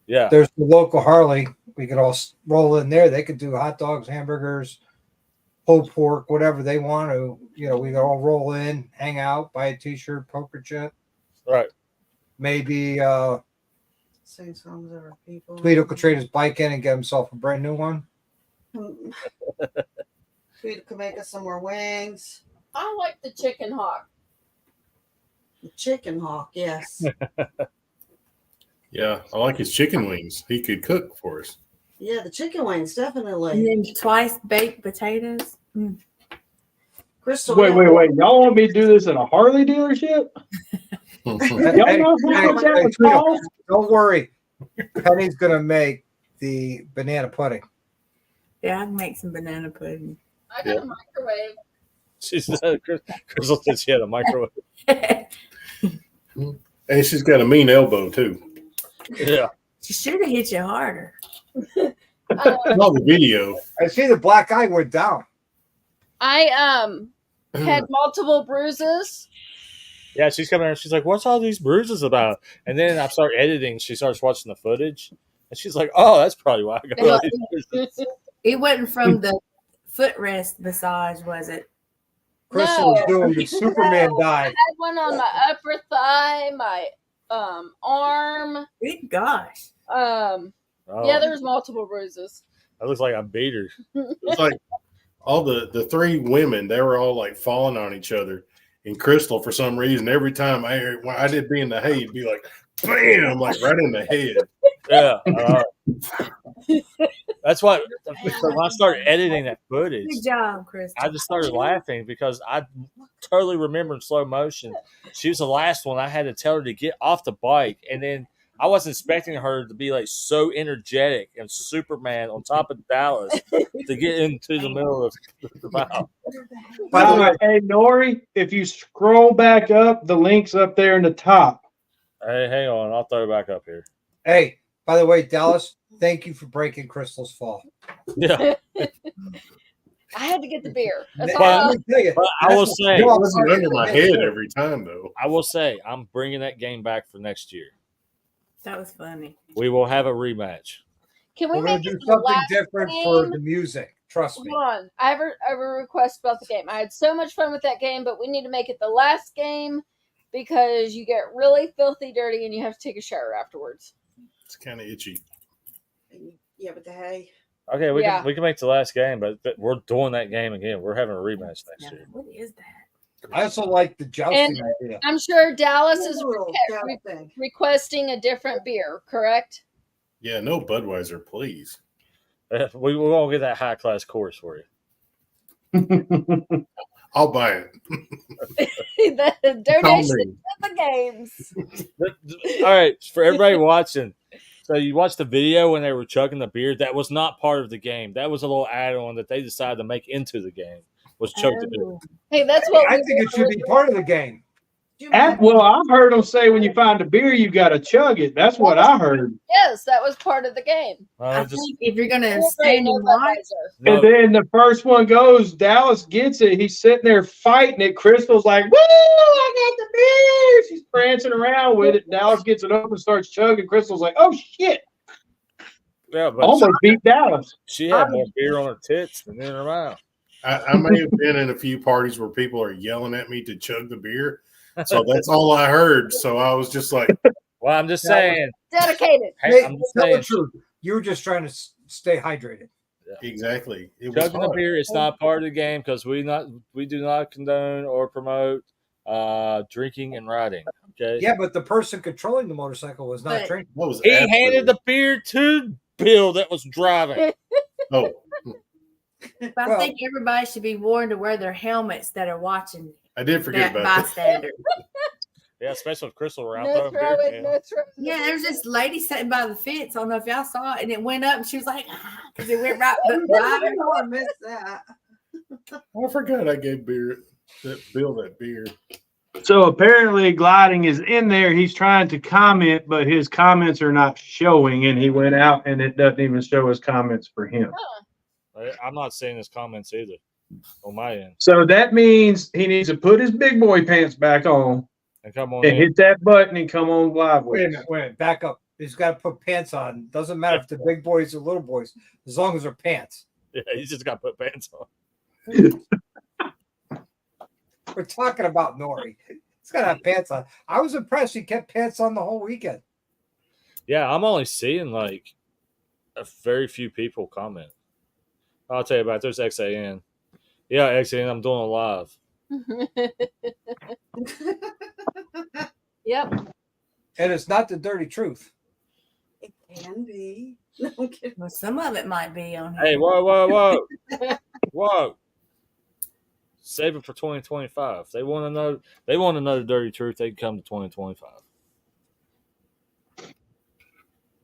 Yeah.
There's the local Harley. We could all roll in there. They could do hot dogs, hamburgers, pulled pork, whatever they want to. You know, we could all roll in, hang out, buy a T-shirt, poker chip.
Right.
Maybe
Sing songs over people.
Tweedo could trade his bike in and get himself a brand new one.
Tweedo could make us some more wings.
I like the chicken hawk.
The chicken hawk, yes.
Yeah, I like his chicken wings. He could cook for us.
Yeah, the chicken wings,
And
definitely.
then twice baked potatoes.
Crystal.
Wait. Y'all want me to do this at a Harley dealership? Y'all know how much that would cost?
Don't worry. Penny's going to make the banana pudding.
Yeah, I can make some banana pudding.
I got a microwave.
Crystal said she had a microwave.
And she's got a mean elbow too.
Yeah.
She should have hit you harder.
Saw the video.
I see the black eye went down.
I had multiple bruises.
Yeah, she's coming in. She's like, "What's all these bruises about?" And then I start editing. She starts watching the footage, and she's like, "Oh, that's probably why I got all these bruises."
It wasn't from the footrest massage, was it?
Crystal was doing the Superman dive.
I had one on my upper thigh, my arm.
Good gosh.
Oh,
Yeah, there was multiple bruises.
that looks like I beat her.
It's like all the three women, they were all like falling on each other. And Crystal, for some reason, every time when I did be in the hay, it'd be like, bam, like right in the head.
Yeah. That's why when I started editing that footage,
Good job, Chris.
I just started laughing because I totally remember in slow motion. She was the last one. I had to tell her to get off the bike. And then I wasn't expecting her to be like so energetic and Superman on top of Dallas to get into the middle of the mouth.
By the way,
Hey, Nori, if you scroll back up, the link's up there in the top.
Hey, hang on. I'll throw it back up here.
hey, by the way, Dallas, thank you for breaking Crystal's fall.
Yeah.
I had to get the beer. That's
But-
all.
Let me tell you,
But I will say,
It wasn't under my head every time, though.
I will say, I'm bringing that game back for next year.
That was funny.
We will have a rematch.
Can we
we're going
make
to
it
do
the
something
last
different for
game?
the music. Trust me.
Hold on. I have a request about the game. I had so much fun with that game, but we need to make it the last game because you get really filthy dirty and you have to take a shower afterwards.
It's kind of itchy.
Yeah, but the hay.
Okay, we
Yeah.
can make the last game, but we're doing that game again. We're having a rematch next
Now,
year.
what is that?
I also like the jousting idea.
I'm sure Dallas is
Little cow thing.
requesting a different beer, correct?
Yeah, no Budweiser, please.
We won't get that high class course for you.
I'll buy it.
The donation to the games.
All right, for everybody watching, so you watched the video when they were chugging the beer. That was not part of the game. That was a little add-on that they decided to make into the game. Was chug the beer.
Oh.
Hey, that's what
I
we
think it should be part of the game.
Well, I've heard them say when you find a beer, you got to chug it. That's what I heard.
Yes, that was part of the game.
I
Just
think if you're going to
Celebrate
stand
no
in line,
Budweiser.
no,
And then the first one goes, Dallas gets it. He's sitting there fighting it. Crystal's like, woo, I got the beer. She's prancing around with it. Dallas gets it up and starts chugging. Crystal's like, oh, shit.
yeah, but
Almost beat Dallas.
she had more beer on her tits than in her mouth.
I may have been in a few parties where people are yelling at me to chug the beer. So that's all I heard. So I was just like,
Well, I'm just saying.
Dedicated.
Hey, I'm just
Tell the
saying.
truth. You were just trying to stay hydrated.
exactly. It was
Chugging the
hard.
beer is not part of the game because we do not condone or promote drinking and riding. Okay.
Yeah, but the person controlling the motorcycle was not
But-
drinking.
That was
He
after-
handed the beer to Bill that was driving.
Oh,
but I
Well-
think everybody should be warned to wear their helmets that are watching
I did forget
that
about that.
bystander.
Yeah, especially with Crystal around
No
throwing beer.
throwing,
Yeah.
no throwing.
Yeah, there's this lady sitting by the fence. I don't know if y'all saw it, and it went up, and she was like, because it went right by her.
Oh, I missed that.
I forgot I gave Bill that beer.
So apparently gliding is in there. He's trying to comment, but his comments are not showing, and he went out and it doesn't even show his comments for him.
I'm not seeing his comments either on my end.
So that means he needs to put his big boy pants back on
And come on
and
in.
hit that button and come on live with us.
Wait a minute, back up. He's got to put pants on. Doesn't matter if they're big boys or little boys, as long as they're pants.
Yeah, he's just got to put pants on.
We're talking about Nori. He's got to have pants on. I was impressed he kept pants on the whole weekend.
Yeah, I'm only seeing like a very few people comment. I'll tell you about it. There's XAN. Yeah, XAN, I'm doing a live.
Yep.
And it's not the dirty truth.
It can be. No, I'm kidding.
Well, some of it might be on here.
Hey, whoa. Whoa. Save it for 2025. They want to know the dirty truth, they can come to 2025.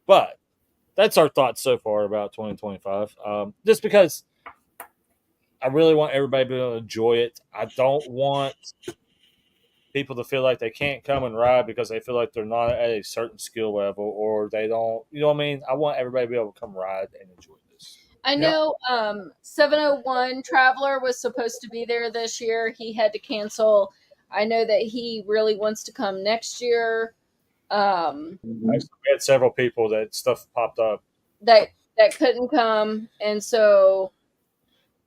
But that's our thoughts so far about 2025. Just because I really want everybody to be able to enjoy it. I don't want people to feel like they can't come and ride because they feel like they're not at a certain skill level or they don't, you know what I mean? I want everybody to be able to come ride and enjoy this.
I know 701 Traveler was supposed to be there this year. He had to cancel. I know that he really wants to come next year.
We had several people that stuff popped up
that couldn't come, and so.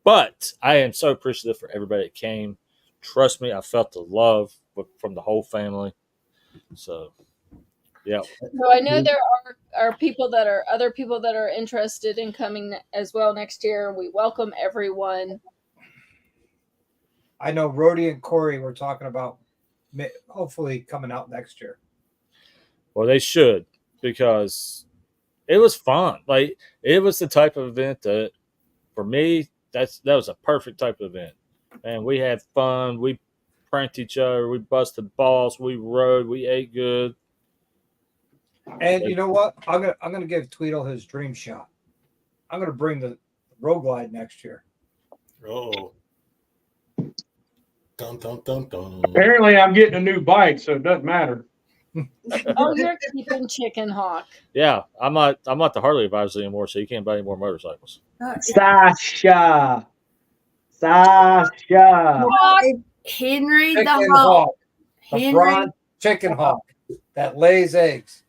But I am so appreciative for everybody that came. Trust me, I felt the love from the whole family. So, yeah.
So I know there are other people that are interested in coming as well next year. We welcome everyone.
I know Rhodey and Corey were talking about hopefully coming out next year.
Well, they should, because it was fun. Like, it was the type of event that, for me, that was a perfect type of event. And we had fun. We pranked each other. We busted balls. We rode. We ate good.
And you know what? I'm gonna give Tweedle his dream shot. I'm gonna bring the Road Glide next year.
Oh. Dun, dun, dun, dun.
Apparently, I'm getting a new bike, so it doesn't matter.
Oh, you're keeping Chicken Hawk.
Yeah, I'm not the Harley advisor anymore, so you can't buy any more motorcycles.
Sasha.
Henry
Chicken
the Hawk.
Hawk. The
Henry.
bronze chicken hawk that lays eggs.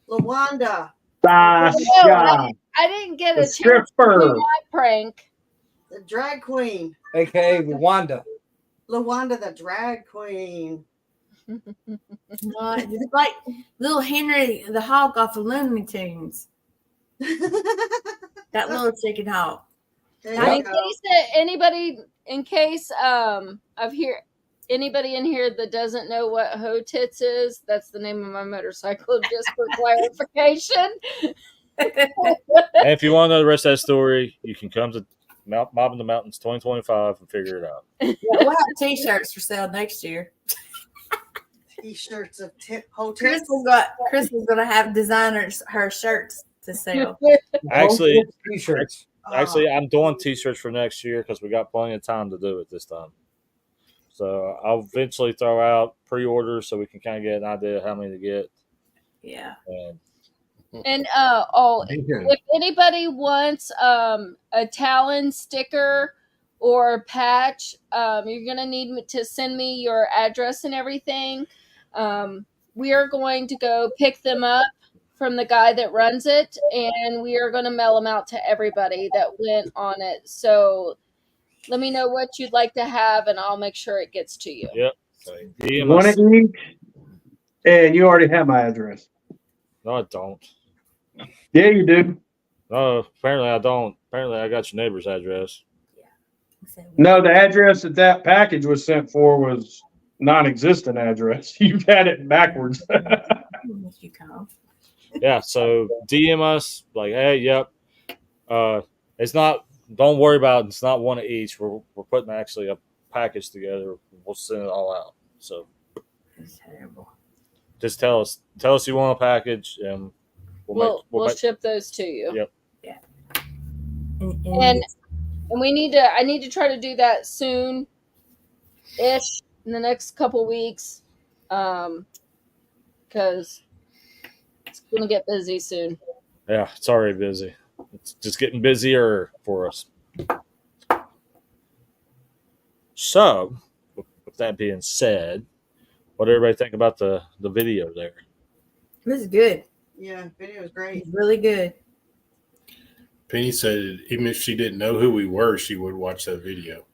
LaWanda.
Sasha.
I didn't get
The
a chance to do
stripper.
my prank.
The drag queen.
AKA Wanda.
LaWanda, the drag queen.
It's like little Henry the Hawk off of Looney Tunes. That little chicken hawk.
There
And
you go.
in case anybody in here that doesn't know what Ho Tits is, that's the name of my motorcycle, just for clarification.
And if you want to know the rest of that story, you can come to Mobbin The Mountains 2025 and figure it out.
Yeah, we'll have t-shirts for sale next year.
T-shirts of hotels.
Crystal's gonna have designers her shirts to sell.
Actually,
T-shirts.
I'm doing T-shirts for next year because we got plenty of time to do it this time. So I'll eventually throw out pre-orders so we can kind of get an idea of how many to get.
Yeah.
And if anybody wants a Talon sticker or patch, you're gonna need to send me your address and everything. We are going to go pick them up from the guy that runs it, and we are going to mail them out to everybody that went on it. So let me know what you'd like to have, and I'll make sure it gets to you.
Yep.
One at each, and you already have my address.
No, I don't.
Yeah, you do.
No, apparently I don't. Apparently I got your neighbor's address.
No, the address that package was sent for was non-existent address. You've had it backwards.
You come.
Yeah, so DM us like, hey, yep. It's not. Don't worry about it. It's not one of each. We're putting actually a package together. We'll send it all out. So
It's terrible.
just tell us you want a package, and we'll
We'll ship those to you.
Yep.
Yeah.
And I need to try to do that soon ish in the next couple weeks. Because it's gonna get busy soon.
Yeah, it's already busy. It's just getting busier for us. So, with that being said, what did everybody think about the video there?
It was good.
Yeah, video was
It
great.
was really good.
Penny said even if she didn't know who we were, she would watch that video.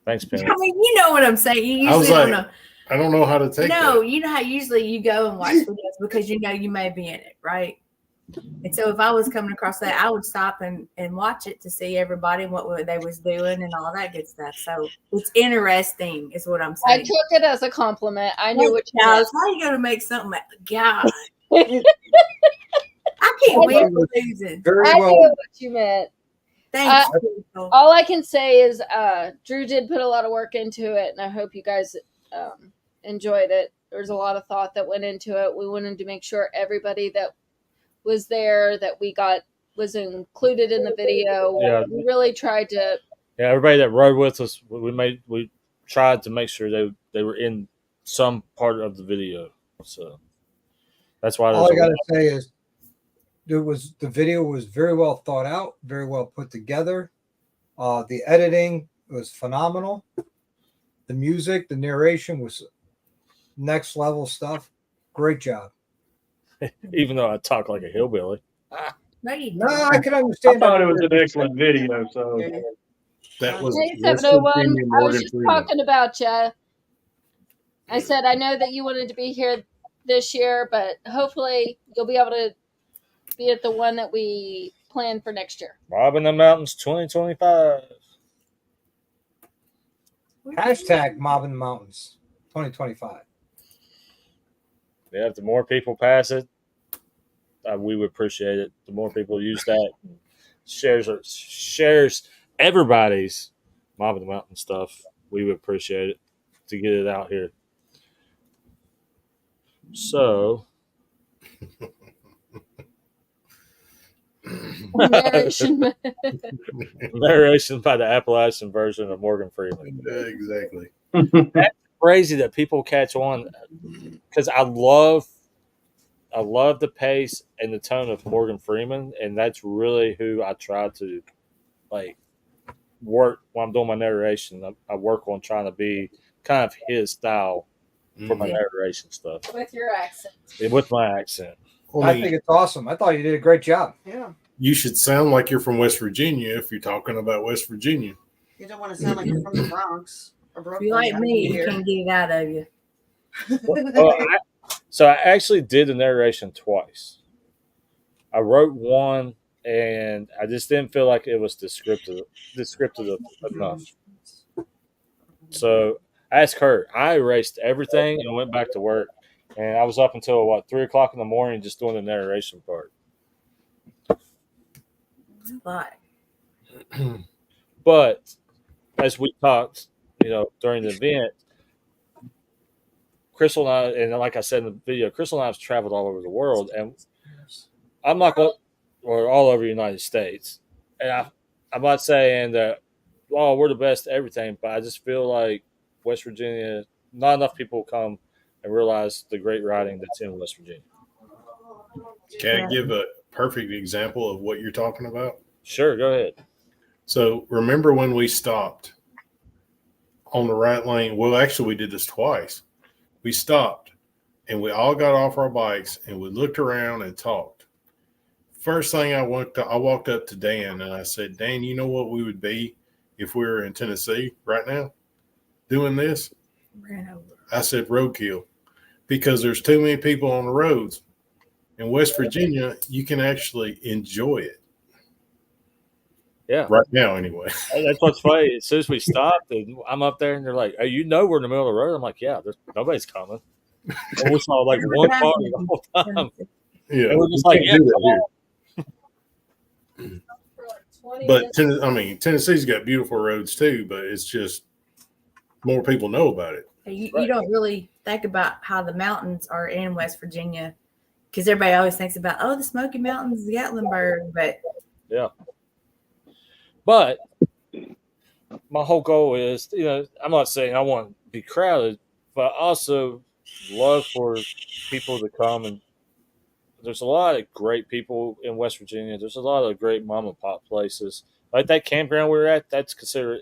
Thanks, Penny.
I mean, you know what I'm saying. You
I was
usually
like,
don't know.
I don't know how to take
No,
that.
you know how usually you go and watch videos because you know you may be in it, right? And so if I was coming across that, I would stop and watch it to see everybody and what they was doing and all that good stuff. So it's interesting, is what I'm
I
saying.
took it as a compliment. I knew what you
Guys,
meant.
how you gonna make something? God, I can't win for losing.
Very
I
well.
knew what you meant.
Thanks, Crystal.
All I can say is Drew did put a lot of work into it, and I hope you guys enjoyed it. There's a lot of thought that went into it. We wanted to make sure everybody that was there that we got was included in the video.
Yeah.
We really tried to.
Yeah, everybody that rode with us, we tried to make sure they were in some part of the video. So that's why.
All I gotta say is, the video was very well thought out, very well put together. The editing was phenomenal. The music, the narration was next level stuff. Great job.
Even though I talk like a hillbilly.
No, you
No,
don't.
I can
I
understand.
thought it was an excellent video. So
That was
Hey,
West
701.
Virginia
I was
Morgan
just
Freeman.
talking about you. I said I know that you wanted to be here this year, but hopefully you'll be able to be at the one that we planned for next year.
Mobbin The Mountains 2025.
Hashtag Mobbin The Mountains 2025.
Yeah, if the more people pass it, we would appreciate it. The more people use that, shares everybody's Mobbin The Mountain stuff, we would appreciate it to get it out here. So,
Narration.
narration by the Appalachian version of Morgan Freeman.
Exactly.
Crazy that people catch on because I love the pace and the tone of Morgan Freeman, and that's really who I try to like work when I'm doing my narration. I work on trying to be kind of his style for my narration stuff
With your accent.
with my accent.
Well,
I think it's awesome. I thought you did a great job.
Yeah.
you should sound like you're from West Virginia if you're talking about West Virginia.
You don't want to sound like you're from the Bronx or
If
Brooklyn.
you like
out
me, you
here.
can't get it out of you.
Well, so I actually did the narration twice. I wrote one, and I just didn't feel like it was descriptive enough. So I asked her. I erased everything and went back to work, and I was up until 3:00 in the morning just doing the narration part.
But
But as we talked, during the event, Crystal and I, and like I said in the video, Crystal and I have traveled all over the world, and I'm not going, or all over the United States. And I'm not saying that, we're the best at everything, but I just feel like West Virginia, not enough people come and realize the great riding that's in West Virginia.
Can I give a perfect example of what you're talking about?
Sure, go ahead.
So remember when we stopped on the right lane? Well, actually, we did this twice. We stopped and we all got off our bikes and we looked around and talked. First thing I walked up to Dan and I said, Dan, you know what we would be if we were in Tennessee right now doing this?
ran over.
I said roadkill, because there's too many people on the roads. In West Virginia, you can actually enjoy it.
Yeah.
Right now, anyway.
And that's what's funny. As soon as we stopped, and I'm up there, and they're like, "Hey, we're in the middle of the road." I'm like, "Yeah, nobody's coming." And we saw like one car the whole time.
Yeah,
And we're just
we
like,
can't
"Yeah,
do
come
that
on."
here.
For like 20
But
minutes.
Tennessee's got beautiful roads too, but it's just more people know about it.
You
Right.
don't really think about how the mountains are in West Virginia, because everybody always thinks about, the Smoky Mountains, Gatlinburg, but
Yeah. But my whole goal is, I'm not saying I want to be crowded, but I also love for people to come. And there's a lot of great people in West Virginia. There's a lot of great mom and pop places. Like that campground we were at, that's a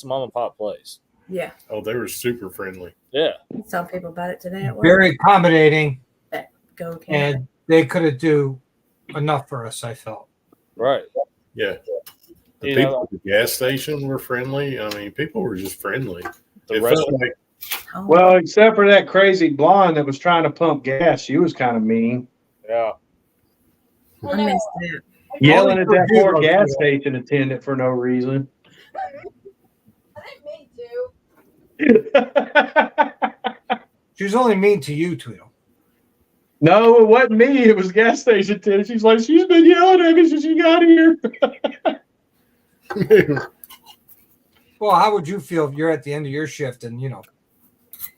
mom and pop place.
Yeah.
Oh, they were super friendly.
Yeah.
Tell people about it today at work.
Very accommodating,
Go camping.
and they could have do enough for us, I felt.
Right.
Yeah. The people at the gas station were friendly. I mean, people were just friendly. It felt like,
Oh.
Well, except for that crazy blonde that was trying to pump gas, she was kind of mean.
Yeah.
I missed that.
Yelling at that poor gas station attendant for no reason.
I didn't mean to.
She was only mean to you, Tweedle.
No, it wasn't me. It was gas station attendant. She's like, she's been yelling at me since she got here.
Well, how would you feel if you're at the end of your shift and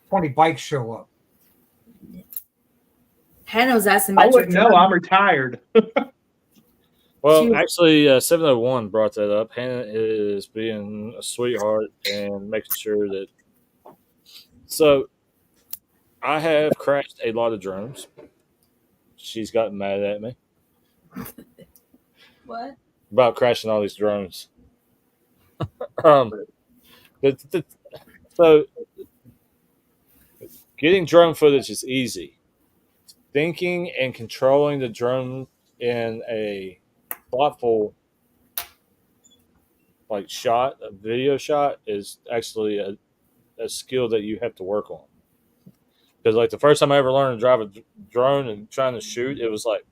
20 bikes show up?
Hannah was asking
I
about
wouldn't know. I'm retired.
Well, actually, 701 brought that up. Hannah is being a sweetheart and making sure that. So, I have crashed a lot of drones. She's gotten mad at me.
What?
About crashing all these drones. So, getting drone footage is easy. Thinking and controlling the drone in a thoughtful shot, a video shot, is actually a skill that you have to work on. Because the first time I ever learned to drive a drone and trying to shoot, it was what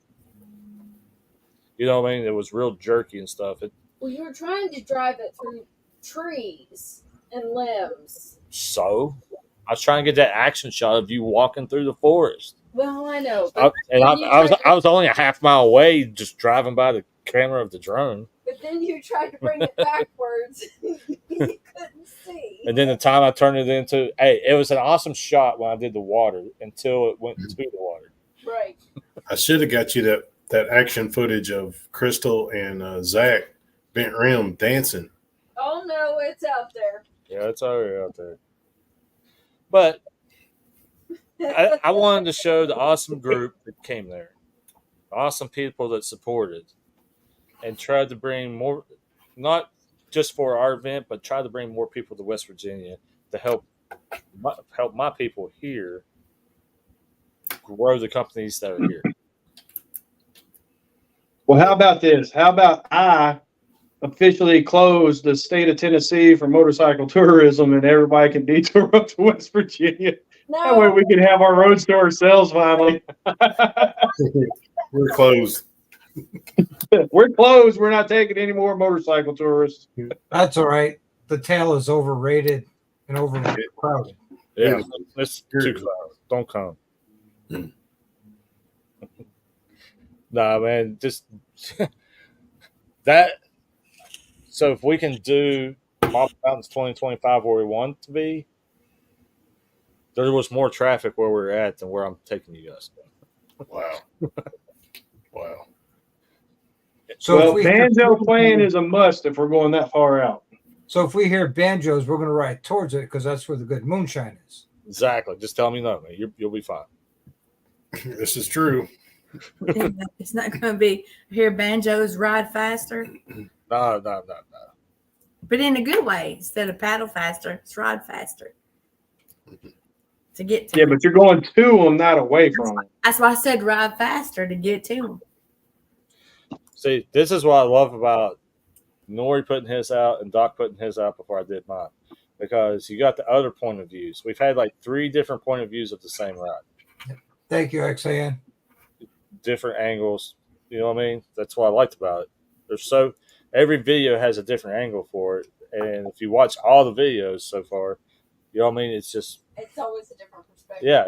I mean? It was real jerky and stuff.
Well, you were trying to drive it through trees and limbs.
So I was trying to get that action shot of you walking through the forest.
Well, I know.
I was only a half mile away, just driving by the camera of the drone.
But then you tried to bring it backwards. You couldn't see.
And then the time I turned it into, it was an awesome shot when I did the water until it went to the water.
Right.
I should have got you that action footage of Crystal and Zach bent rim dancing.
Oh no, it's out there.
Yeah, it's already out there. But I wanted to show the awesome group that came there, awesome people that supported, and tried to bring more, not just for our event, but try to bring more people to West Virginia to help my people here grow the companies that are here.
Well, how about this? How about I officially close the state of Tennessee for motorcycle tourism and everybody can detour up to West Virginia?
No.
That way we can have our roads to ourselves finally.
We're closed.
We're closed. We're not taking any more motorcycle tourists.
That's all right. The tail is overrated and overcrowded.
Yeah, it's too close. Don't come. Nah, man, just that. So if we can do Mobbin Mountains 2025 where we want it to be, there was more traffic where we're at than where I'm taking you guys.
Wow. Wow.
So
banjo playing is a must if we're going that far out.
So if we hear banjos, we're going to ride towards it because that's where the good moonshine is.
Exactly. Just tell me no, man. You'll be fine.
This is true.
It's not going to be hear banjos ride faster,
No.
but in a good way. Instead of paddle faster, it's ride faster to get to.
Yeah, but you're going to them, not away from them.
That's why I said ride faster to get to them.
See, this is what I love about Nori putting his out and Doc putting his out before I did mine. Because you got the other point of views. We've had 3 different point of views of the same ride.
Thank you, XAN.
Different angles. You know what I mean? That's what I liked about it. Every video has a different angle for it. And if you watch all the videos so far, you know what I mean? It's
always a different perspective.
Yeah,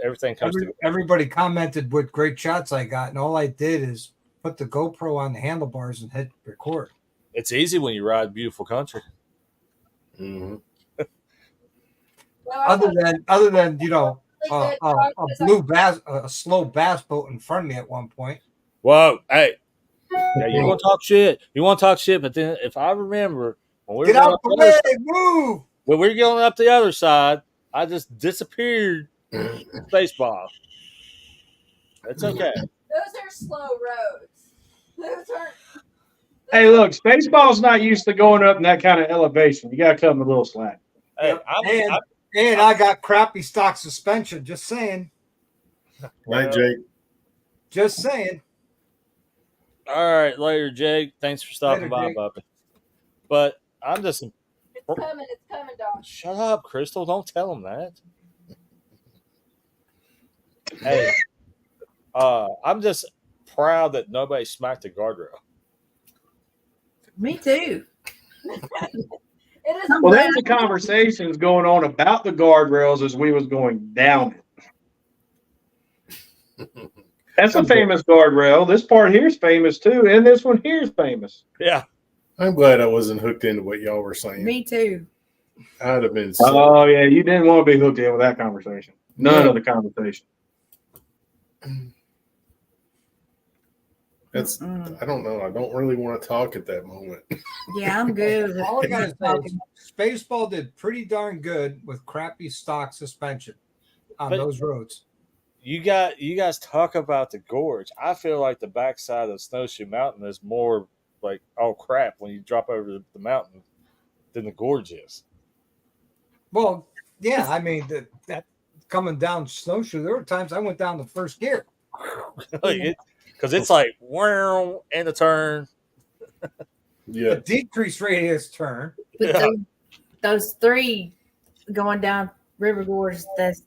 everything comes together.
Everybody commented what great shots I got, and all I did is put the GoPro on the handlebars and hit record.
It's easy when you ride beautiful country.
Mm-hmm.
Other than a slow bass boat in front of me at one point.
Whoa, hey, Yeah, you want to talk shit. You want to talk shit, but then if I remember when we were
Get
going
out
up
the
the other
way, move.
when we were going up the other side, I just disappeared. Baseball. It's okay.
Those are slow roads. Those aren't.
Hey, look, Spaceball's not used to going up in that kind of elevation. You got to cut him a little slack.
Hey,
Yep. And I got crappy stock suspension. Just saying.
Night, Jake.
Just saying.
all right, later, Jake. Thanks for stopping
Later,
by,
Jake.
Bubba. But I'm just
It's coming, dog.
shut up, Crystal. Don't tell him that. Hey, I'm just proud that nobody smacked the guardrail.
Me too.
It is.
Well, there was conversations going on about the guardrails as we was going down it. That's a famous guardrail. This part here is famous too, and this one here is famous.
Yeah.
I'm glad I wasn't hooked into what y'all were saying.
Me too.
I'd have been sick.
Oh yeah, you didn't want to be hooked in with that conversation. None of the conversation.
That's I don't know. I don't really want to talk at that moment.
Yeah, I'm good.
All I gotta say is Spaceball did pretty darn good with crappy stock suspension on
But-
those roads.
You guys talk about the gorge. I feel like the backside of Snowshoe Mountain is more like, oh crap, when you drop over the mountain than the gorge is.
Well, yeah, I mean that coming down Snowshoe, there were times I went down the first gear.
Because it's like wow and a turn.
Yeah.
A decreased radius turn.
But
Yeah.
those three going down River Gorge, that's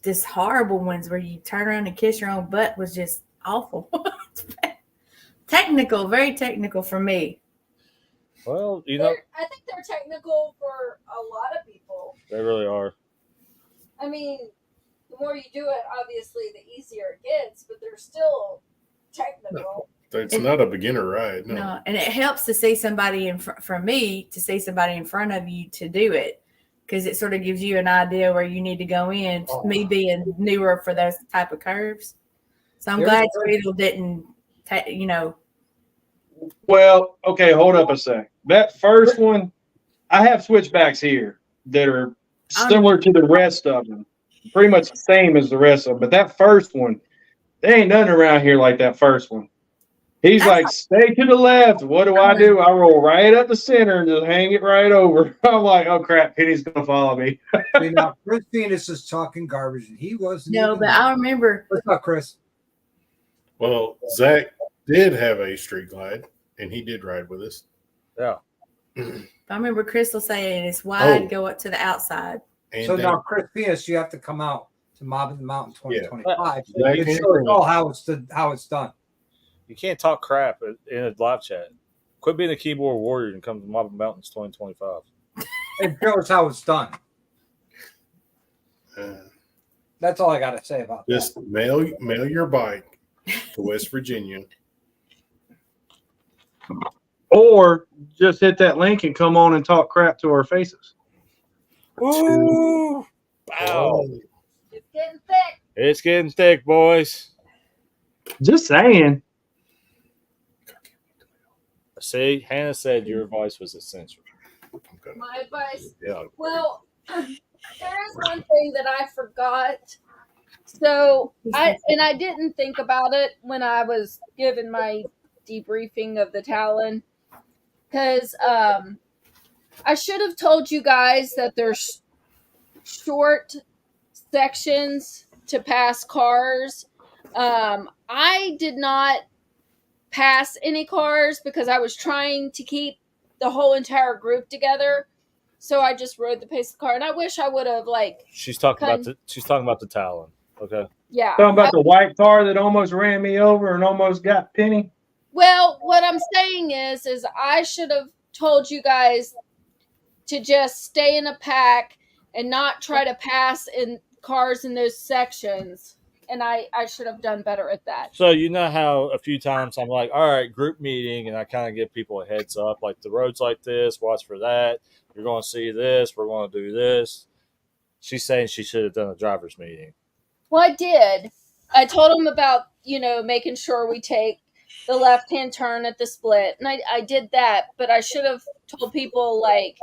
just horrible ones where you turn around and kiss your own butt was just awful. Technical, very technical for me.
Well, you know,
I think they're technical for a lot of people.
they really are.
I mean, the more you do it, obviously, the easier it gets, but they're still technical.
It's not a beginner ride. No.
No, and it helps to see somebody for me to see somebody in front of you to do it, because it sort of gives you an idea where you need to go in. Me being newer for those type of curves, so I'm glad Tweedle didn't,
Well, okay, hold up a sec. That first one, I have switchbacks here that are similar to the rest of them, pretty much the same as the rest of them. But that first one, there ain't nothing around here like that first one. He's like, stay to the left. What do? I roll right up the center and just hang it right over. I'm like, oh crap, Penny's gonna follow me.
See, now Chris Venus is talking garbage, and he wasn't.
No,
even
but I remember.
What's up, Chris?
Well, Zach did have a street glide, and he did ride with us.
Yeah.
I remember Crystal saying it's wide,
Oh.
go up to the outside.
And
So now, Chris Venus, you have to come out to Mobbin The Mountain 2025.
Yeah.
You show us all how it's done.
You can't talk crap in a live chat. Quit being a keyboard warrior and come to Mobbin Mountains 2025.
And show us how it's done. That's all I got to say about
just mail your bike to West Virginia.
Or just hit that link and come on and talk crap to our faces.
Ooh! Wow.
It's getting thick.
It's getting thick, boys.
Just saying.
See, Hannah said your advice was essential.
My advice.
Yeah.
Well, there is one thing that I forgot. So I didn't think about it when I was given my debriefing of the Talon, because I should have told you guys that there's short sections to pass cars. I did not pass any cars because I was trying to keep the whole entire group together. So I just rode the pace of the car, and I wish I would have
She's talking about the Talon. Okay.
Yeah.
Talking about the white car that almost ran me over and almost got Penny.
Well, what I'm saying is I should have told you guys to just stay in a pack and not try to pass in cars in those sections. And I should have done better at that.
So you know how a few times I'm like, all right, group meeting, and I kind of give people a heads up, like the road's like this, watch for that. You're going to see this. We're going to do this. She's saying she should have done a driver's meeting.
Well, I did. I told them about, making sure we take the left-hand turn at the split, and I did that, but I should have told people like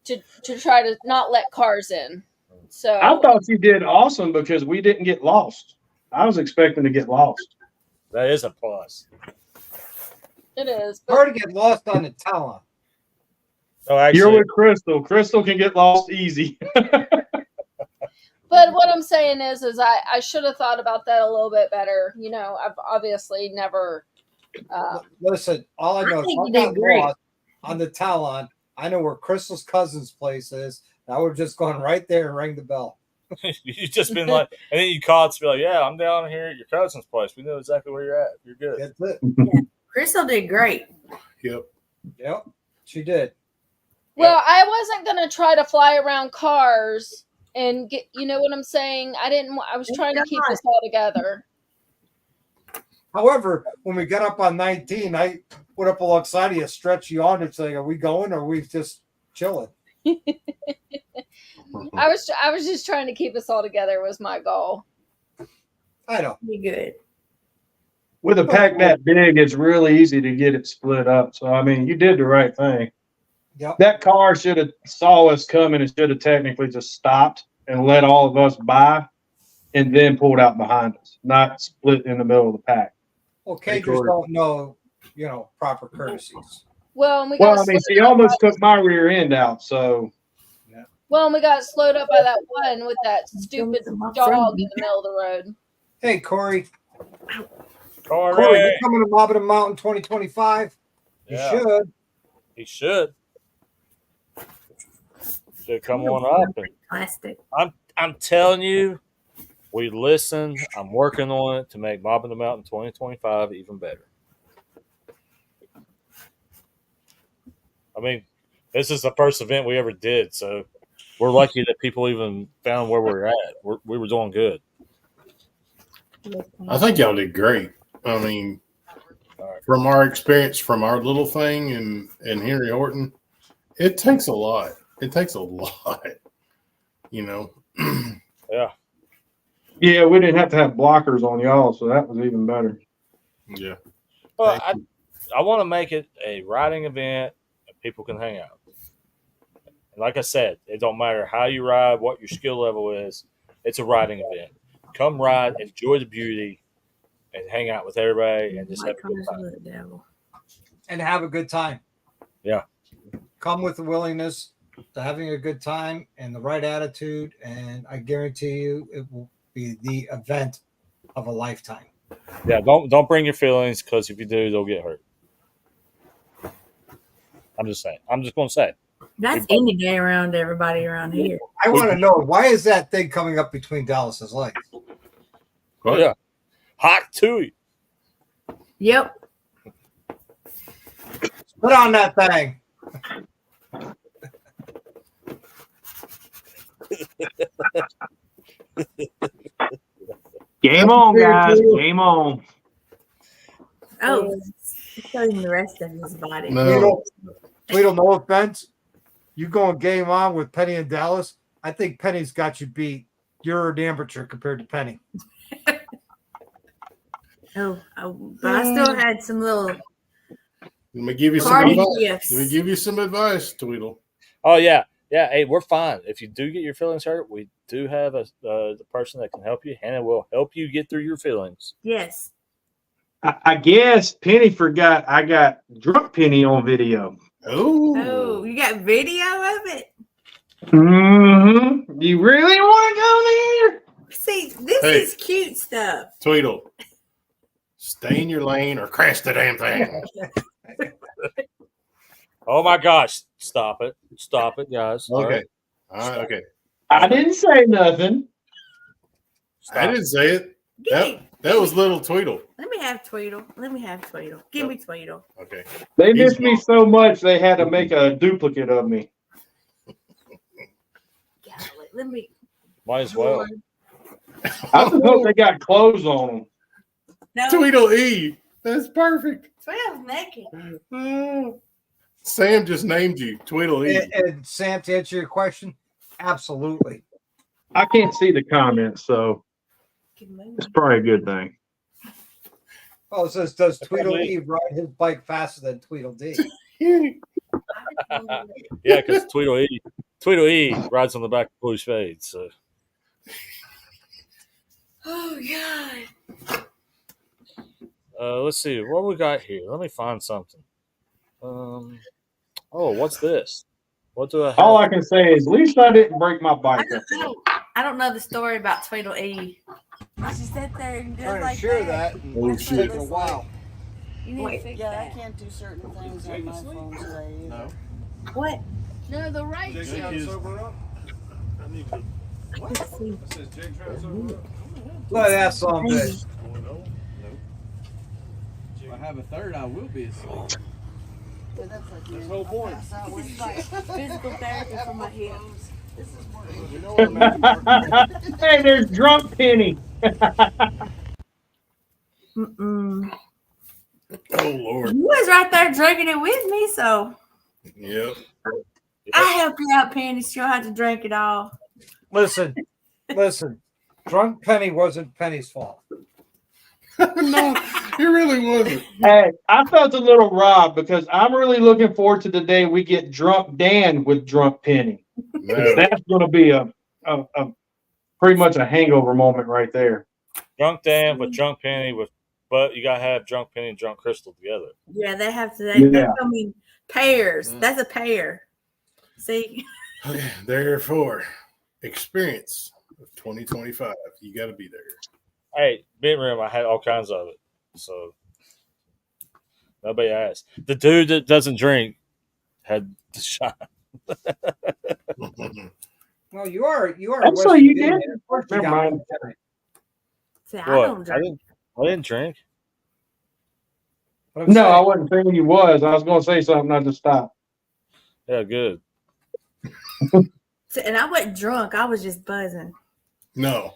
to try to not let cars in. So
I thought you did awesome because we didn't get lost. I was expecting to get lost.
That is a plus.
it is.
Hard to get lost on the Talon.
No,
You're
actually,
with Crystal. Crystal can get lost easy.
But what I'm saying is I should have thought about that a little bit better. You know, I've obviously never.
Listen, all I know is
think
I
you
got
did great.
lost on the Talon. I know where Crystal's cousin's place is. I would have just gone right there and rang the bell.
you just been like, and then you called to be like, yeah, I'm down here at your cousin's place. We know exactly where you're at. You're good.
That's it.
Crystal did great.
Yep.
Yep, she did.
Well, I wasn't gonna try to fly around cars and get. You know what I'm saying? I was trying to keep us all together.
However, when we got up on 19, I put up alongside of you, stretch you on and say, are we going or are we just chilling?
I was just trying to keep us all together was my goal.
I know.
Be good.
With a pack that big, it's really easy to get it split up. So, I mean, you did the right thing.
Yep.
That car should have saw us coming and should have technically just stopped and let all of us by and then pulled out behind us, not split in the middle of the pack.
Well, cagers don't know, proper courtesies.
Well, and we
Well,
got
I mean,
slowed
she
up
almost
by-
took my rear end out. So,
Well, and we got slowed up by that one with that stupid dog in the middle of the road.
Hey, Corey.
Corey,
Corey, you coming to Mobbin The Mountain 2025? You
Yeah.
should.
He should. Should come on up. And
Plastic.
I'm telling you, we listened. I'm working on it to make Mobbin the Mountain 2025 even better. I mean, this is the first event we ever did, so we're lucky that people even found where we're at. We were doing good.
I think y'all did great. I mean, from our experience, from our little thing in Henry Horton, it takes a lot. It takes a lot,
Yeah.
yeah, we didn't have to have blockers on y'all. So that was even better.
Yeah.
Well, I want to make it a riding event that people can hang out. And like I said, it don't matter how you ride, what your skill level is. It's a riding event. Come ride, enjoy the beauty, and hang out with everybody and just have a good time.
And have a good time.
Yeah.
Come with the willingness to having a good time and the right attitude, and I guarantee you it will be the event of a lifetime.
Yeah, don't bring your feelings, because if you do, they'll get hurt. I'm just saying. I'm just going to say it.
That's any day around everybody around here.
I want to know, why is that thing coming up between Dallas's legs?
Oh, yeah. Hot to you.
Yep.
Put on that thing.
Game on, guys. Game on.
Oh, it's showing the rest of his body.
No.
Tweedle, no offense. You going game on with Penny and Dallas? I think Penny's got you beat. You're an amateur compared to Penny.
Oh, but I still had some little
Let me give you some
party
advice.
gifts.
Let me give you some advice, Tweedle.
Oh, yeah. Yeah, hey, we're fine. If you do get your feelings hurt, we do have the person that can help you. Hannah will help you get through your feelings.
Yes.
I guess Penny forgot I got drunk Penny on video.
Oh, you got video of it?
Mm-hmm. You really want to go there?
See, this is cute stuff.
Tweedle, stay in your lane or crash the damn thing.
Oh, my gosh. Stop it. Stop it, guys.
Okay. All right. Okay.
I didn't say nothing.
I didn't say it. That was little Tweedle.
Let me have Tweedle. Give me Tweedle.
Okay.
They missed me so much they had to make a duplicate of me.
Golly, let me.
Might as well.
I suppose they got clothes on them.
No,
Tweedle E. That's perfect.
Tweedle's naked.
Sam just named you Tweedle E.
And Sam, to answer your question, absolutely.
I can't see the comments, so it's probably a good thing.
Oh, it says, does Tweedledee ride his bike faster than Tweedledee?
Yeah, because Tweedledee rides on the back of Blue Spade. So,
Oh God.
let's see what we got here. Let me find something. Oh, what's this? What do I have?
All I can say is, at least I didn't break my bike up.
I don't know the story about Tweedledee. She sat there and
Trying
just
to share that. And
Oh,
it's
shit.
taking a while.
You need to fix
Yeah, I
that.
can't do certain things on my phone today either.
No.
What?
No, the right
Jake
shoe.
is- I need to.
Let's see.
It says Jake drives over.
Let that song be.
Oh, no.
If I have a third, I will be asleep.
Yeah, that's like
That's the whole point.
This is like physical therapy for my hips.
This is working.
We know what I'm at.
Hey, there's Drunk Penny.
Mm-mm.
Oh, Lord.
You was right there drinking it with me, so
Yep.
I help you out, Penny. So you don't have to drink it all.
Listen. Drunk Penny wasn't Penny's fault.
No, it really wasn't.
Hey, I felt a little robbed because I'm really looking forward to the day we get Drunk Dan with Drunk Penny.
No.
That's going to be a pretty much a hangover moment right there.
Drunk Dan with Drunk Penny but you gotta have Drunk Penny and Drunk Crystal together.
Yeah, they have to.
Yeah.
They I mean, pairs. That's a pair. See?
Okay, therefore, experience of 2025. You got to be there.
Hey, Bent Rim, I had all kinds of it. So nobody asked. The dude that doesn't drink had the shot.
Well, you are.
Actually,
West
you
Virginia.
did.
Of course you
Never
got
mind.
one tonight.
See, I
What?
don't drink.
I didn't drink.
But I'm
No, I
saying,
wasn't saying you was. I was going to say something. I just stopped.
Yeah, good.
See, and I wasn't drunk. I was just buzzing.
No.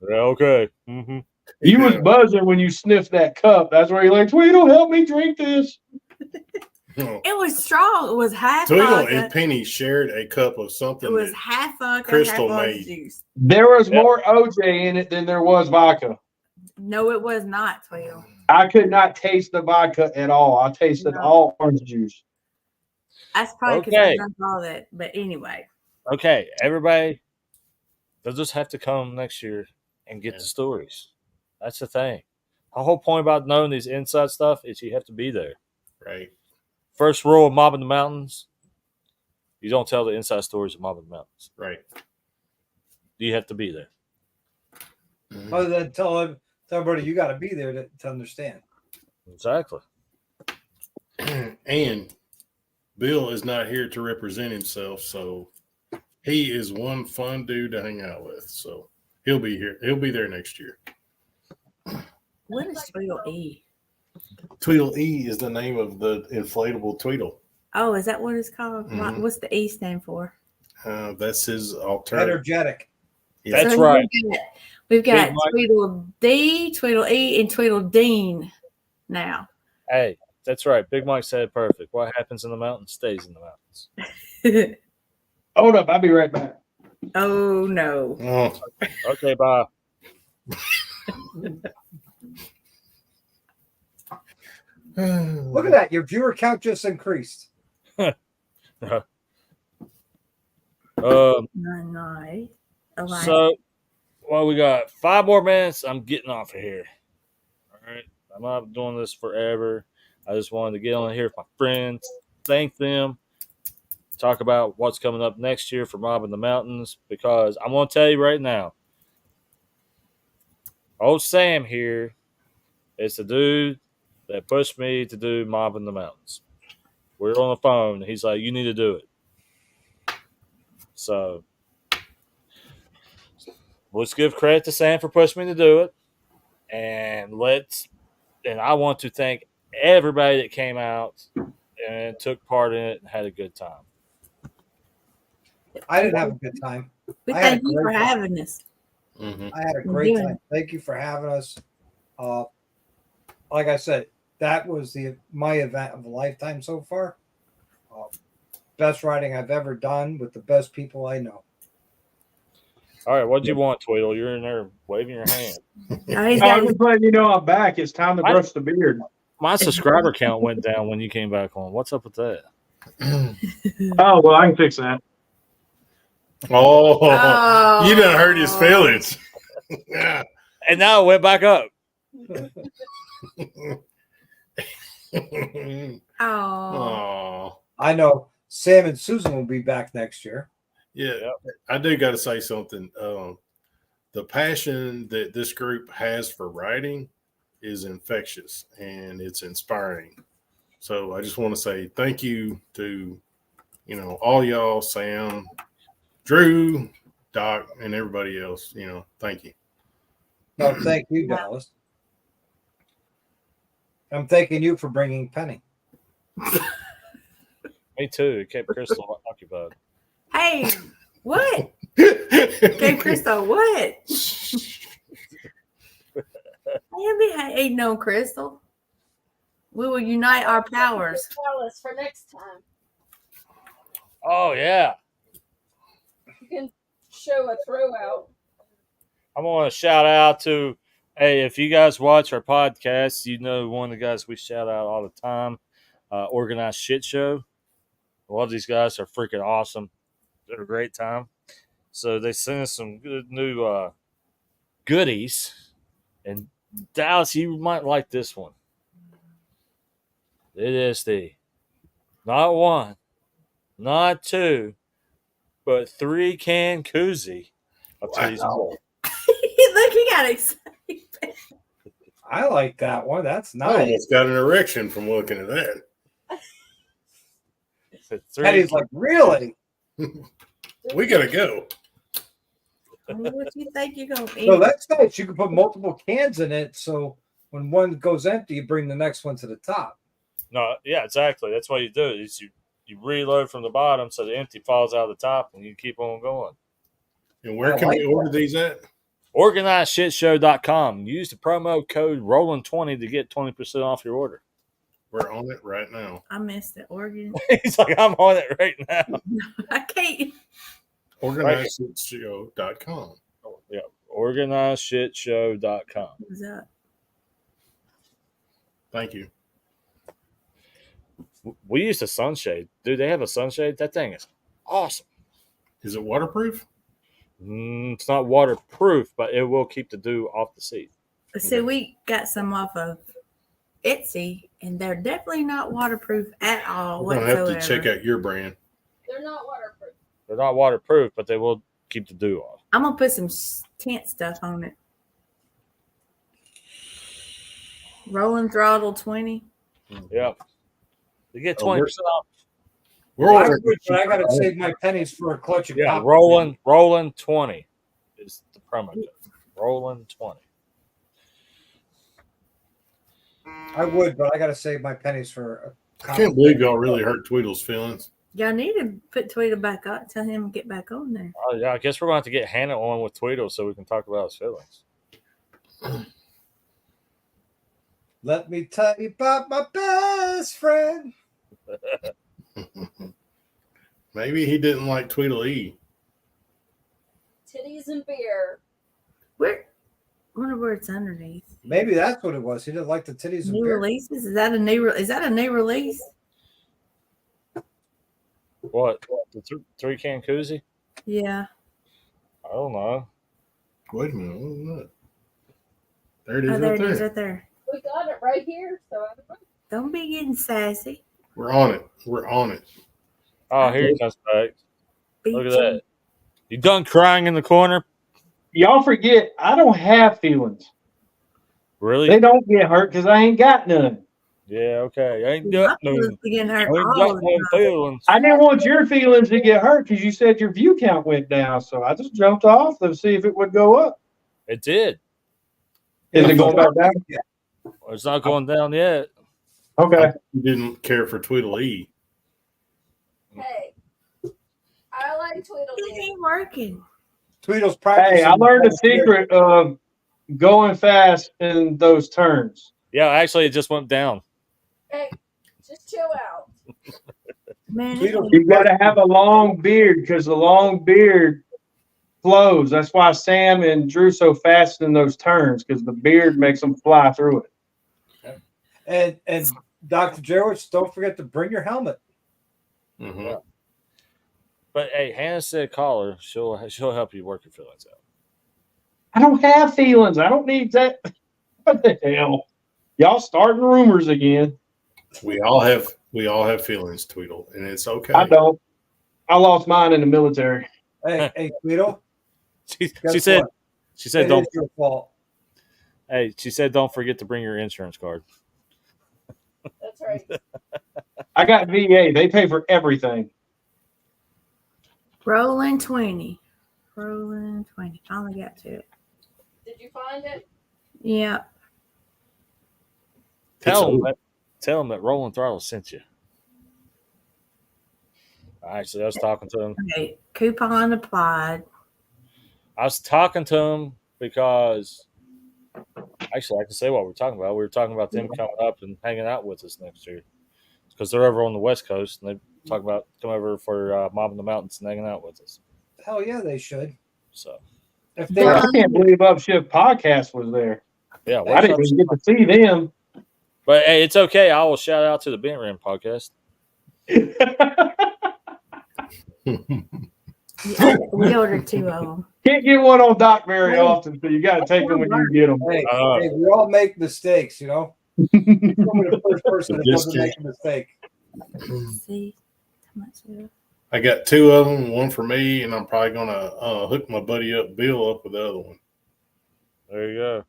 Yeah, okay. Mm-hmm.
You was buzzing when you sniffed that cup. That's where you're like, Tweedle, help me drink this.
No.
It was strong. It was half
Tweedle
vodka.
and Penny shared a cup of something.
It was
that-
half vodka,
Crystal
half orange
made.
juice.
There was
Yep.
more OJ in it than there was vodka.
No, it was not, Tweedle.
I could not taste the vodka at all. I tasted
No.
all orange juice.
That's probably because
Okay.
I drank all that. But anyway.
Okay, everybody, they'll just have to come next year and get
Yeah.
the stories. That's the thing. The whole point about knowing these inside stuff is you have to be there.
Right.
First rule of Mobbin the Mountains, you don't tell the inside stories of Mobbin the Mountains.
Right.
You have to be there.
other than tell everybody you got to be there to understand.
Exactly.
And Bill is not here to represent himself, so he is one fun dude to hang out with. So he'll be here. He'll be there next year.
What is Tweedle E?
Tweedle E is the name of the inflatable Tweedle.
Oh, is that what it's called?
Mhm.
What's the E stand for?
That's his alternative.
Energetic.
Yeah.
That's right.
We've got
Big Mike.
Tweedle D, Tweedle E, and Tweedle Dean now.
Hey, that's right. Big Mike said it perfect. What happens in the mountains stays in the mountains.
Hold up. I'll be right back.
Oh, no.
Oh,
Okay, bye.
Look at that. Your viewer count just increased.
Um,
No. Oh, wow.
so, well, we got 5 more minutes. I'm getting off of here. All right. I'm not doing this forever. I just wanted to get on here with my friends, thank them, talk about what's coming up next year for Mobbin the Mountains, because I'm going to tell you right now, old Sam here is the dude that pushed me to do Mobbin the Mountains. We're on the phone, and he's like, you need to do it. So, let's give credit to Sam for pushing me to do it. And I want to thank everybody that came out and took part in it and had a good time.
I didn't have a good time.
We
I had
thank
a
you for
great time.
having us.
mhm.
I had a great
Yeah.
time. Thank you for having us. Like I said, that was my event of a lifetime so far. Best riding I've ever done with the best people I know.
All right, what'd you want, Tweedle? You're in there waving your hand.
No, he's
Oh,
got
I'm just letting you know I'm back. It's time to brush the beard.
My subscriber count went down when you came back on. What's up with that?
Oh, well, I can fix that.
Oh, you done hurt his feelings. Yeah.
And now it went back up.
Oh,
Oh,
I know Sam and Susan will be back next year.
yeah. I do got to say something. The passion that this group has for writing is infectious and it's inspiring. So I just want to say thank you to, all y'all, Sam, Drew, Doc, and everybody else. Thank you.
No, thank you, Dallas. I'm thanking you for bringing Penny.
Me too. It kept Crystal occupied.
hey, what? Okay, Crystal, what? Ain't no Crystal. We will unite our powers.
Dallas for next time.
Oh, yeah.
You can show a throw out.
I want to shout out to, hey, if you guys watch our podcast, you know one of the guys we shout out all the time, Organized Shit Show. A lot of these guys are freaking awesome. They're a great time. So they sent us some good new goodies. And Dallas, you might like this one. It is the not one, not two, but 3-can koozie of today's bowl.
Look, he got excited.
I like that one. That's
I
nice.
almost got an erection from looking at that.
Penny's like, really?
We got to go.
What do you think you're gonna eat?
No, that's nice. You can put multiple cans in it, so when one goes empty, you bring the next one to the top.
No, yeah, exactly. That's what you do. Is you reload from the bottom so the empty falls out of the top and you keep on going.
And where
I
can
like
we order
that.
these at?
OrganizedShitShow.com. Use the promo code Rollin20 to get 20% off your order.
We're on it right now.
I missed it. Oregon.
He's like, I'm on it right now.
I can't.
OrganizedShitShow.com.
Yeah, OrganizedShitShow.com.
What's up?
Thank you.
We used a sunshade. Dude, they have a sunshade. That thing is awesome.
Is it waterproof?
It's not waterproof, but it will keep the dew off the seat.
See, we got some off of Etsy, and they're definitely not waterproof at all.
We're going to have
whatsoever.
to check out your brand.
They're not waterproof.
They're not waterproof, but they will keep the dew off.
I'm gonna put some tent stuff on it. Rollin Throttle 20.
Yep. You get
Oh,
20% off.
We're
I
ordering.
would, but I got to save my pennies for a clutch of
Yeah,
copper.
Rollin 20 is the promo code. Rollin 20.
I would, but I got to save my pennies for a
I can't believe y'all really hurt Tweedle's feelings.
Y'all need to put Tweedle back up. Tell him to get back on there.
Oh, yeah, I guess we're going to have to get Hannah on with Tweedle so we can talk about his feelings.
Let me tell you about my best friend.
Maybe he didn't like Tweedle E.
Titties and beer.
Where? I wonder where it's underneath.
Maybe that's what it was. He didn't like the titties and
New
beer.
releases? Is that a new? Is that a new release?
What? The 3-can koozie?
Yeah.
I don't know.
Wait a minute. Look. There it is
Oh, there
right
it is,
there.
right there.
We got it right here. So I don't know.
Don't be getting sassy.
We're on it. We're on it.
Oh, here he comes back.
Beat
Look at
you.
that. You done crying in the corner?
Y'all forget, I don't have feelings.
Really?
They don't get hurt because I ain't got none.
Yeah, okay. I ain't
My
got none.
feelings be getting
I
hurt
ain't
all
got
the
no
time.
feelings.
I didn't want your feelings to get hurt because you said your view count went down. So I just jumped off to see if it would go up.
It did.
Is it going back down?
Well, it's not going down yet.
Okay.
You didn't care for Tweedle E.
Hey, I like Tweedledee.
It ain't working.
Tweedle's practicing.
Hey, I learned the secret of going fast in those turns.
Yeah, actually, it just went down.
Hey, just chill out.
Man,
Tweedle-
it
You got to have a long beard because the long beard flows. That's why Sam and Drew so fast in those turns, because the beard makes them fly through it.
And Dr. Jarwich, don't forget to bring your helmet.
Mm-hmm.
Yeah. But hey, Hannah said call her. She'll help you work your feelings out.
I don't have feelings. I don't need that. What the hell? Y'all starting rumors again.
We all have feelings, Tweedle, and it's okay.
I don't. I lost mine in the military.
Hey, Tweedle.
She said
It
don't.
is your fault.
Hey, she said don't forget to bring your insurance card.
That's right.
I got VA. They pay for everything.
Rollin 20. Rollin 20. Finally got to it.
Did you find it?
Yeah.
Tell them that Rollin Throttle sent you. Actually, I was talking to him.
Okay. Coupon applied.
I was talking to him because actually I can say what we're talking about. We were talking about them coming up and hanging out with us next year because they're over on the West Coast and they talk about coming over for Mobbin the Mountains and hanging out with us.
Hell yeah, they should.
So
If they
I can't believe Upshift Podcast was there.
yeah,
I didn't even get to see them.
but hey, it's okay. I will shout out to the Bent Rim podcast.
Yeah, we ordered 2 of them.
Can't get one on Doc very often, so you got to take them when you get them.
Hey, we all make mistakes, you know. You're the first person that doesn't make a mistake.
See how much it is?
I got 2 of them, one for me, and I'm probably gonna hook my buddy up, Bill, up with the other one.
There you go.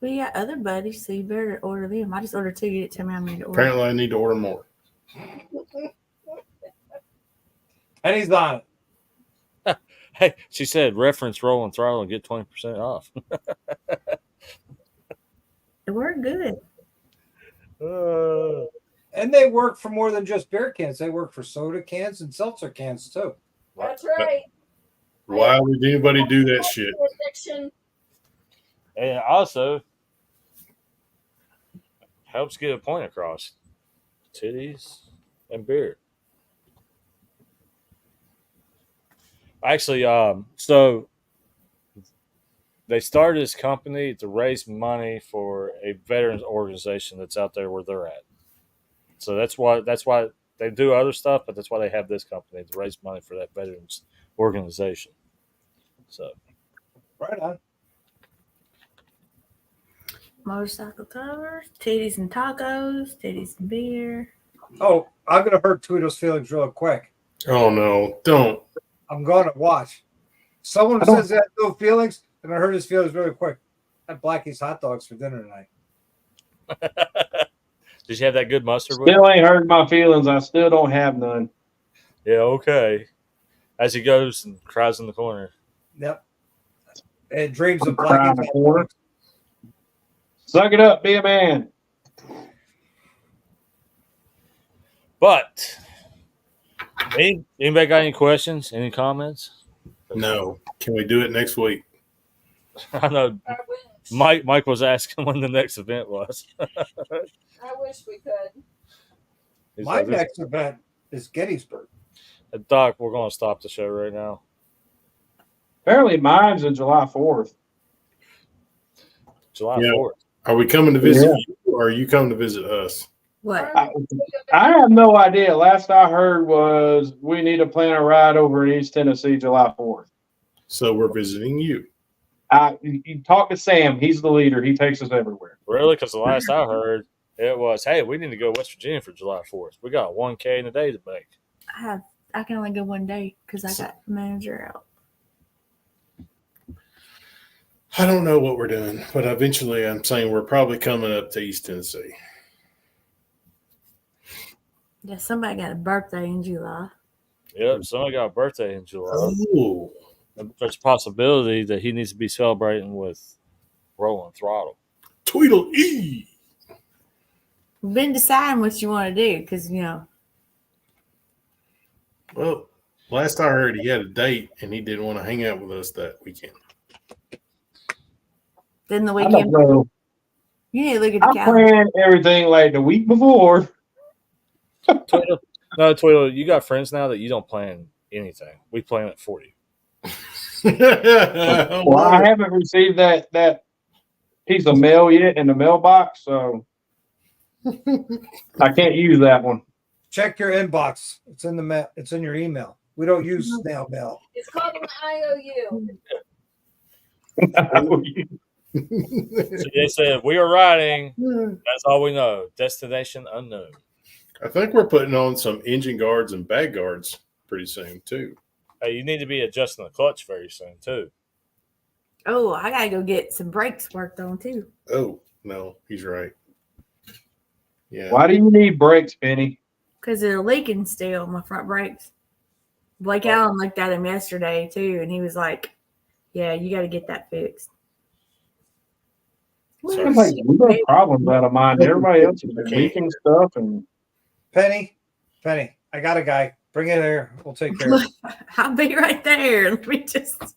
We got other buddies, so you better order them. I just ordered 2. You didn't tell me how many to order.
Apparently, I need to order more.
And he's on it.
Hey, she said reference Rollin Throttle and get 20% off.
We're good.
And they work for more than just beer cans. They work for soda cans and seltzer cans too.
That's right.
Why would anybody do that shit?
Addiction.
And also helps get a point across. Titties and beer. Actually, so they started this company to raise money for a veterans organization that's out there where they're at. So that's why they do other stuff, but that's why they have this company to raise money for that veterans organization. So
Right on.
Motorcycle covers, titties and tacos, titties and beer.
Oh, I'm gonna hurt Tweedle's feelings real quick.
Oh no, don't.
I'm gonna watch. Someone who says they have no feelings, and I hurt his feelings really quick. I had Blackie's hot dogs for dinner tonight.
did you have that good mustard with?
Still ain't hurt my feelings. I still don't have none.
Yeah, okay. As he goes and cries in the corner.
Yep. And dreams of
Cry in
Blackie's
the
hot
corner.
dogs.
Suck it up, be a man.
But anybody got any questions? Any comments?
No. Can we do it next week?
I know
I wish.
Mike was asking when the next event was.
I wish we could.
He's
My
like,
next event is Gettysburg.
Doc, we're going to stop the show right now.
Apparently mine's in July 4th.
July
Yeah.
4th.
Are we coming to visit you, or are you coming to visit us?
What?
I have no idea. Last I heard was we need to plan a ride over in East Tennessee July 4th.
So we're visiting you.
You talk to Sam. He's the leader. He takes us everywhere.
Really? Because the last I heard, it was, hey, we need to go to West Virginia for July 4th. We got 1K in a day to make.
I can only go one day because I got the manager out.
I don't know what we're doing, but eventually I'm saying we're probably coming up to East Tennessee.
Yeah, somebody got a birthday in July.
Yep, somebody got a birthday in July.
Oh,
There's a possibility that he needs to be celebrating with Rollin Throttle.
Tweedle E.
We've been deciding what you want to do because,
Well, last I heard, he had a date and he didn't want to hang out with us that weekend.
then the
I don't
weekend,
know.
you need to look at the
I
calendar.
planned everything like the week before.
Tweedle, you got friends now that you don't plan anything. We plan it for you.
Well, I haven't received that piece of mail yet in the mailbox, so I can't use that one.
Check your inbox. It's in the mail. It's in your email. We don't use snail mail.
It's called an IOU.
So they said we are riding. That's all we know. Destination unknown.
I think we're putting on some engine guards and bag guards pretty soon too.
Hey, you need to be adjusting the clutch very soon too.
Oh, I gotta go get some brakes worked on too.
Oh no, he's right. Yeah.
Why do you need brakes, Penny?
Because they're leaking still, my front brakes. Blake Allen looked at him yesterday too, and he was like, "Yeah, you got to get that fixed."
I'm like, we got problems out of mine. Everybody else is leaking stuff, and
Penny, I got a guy. Bring it here. We'll take care of it.
I'll be right there. Let me just.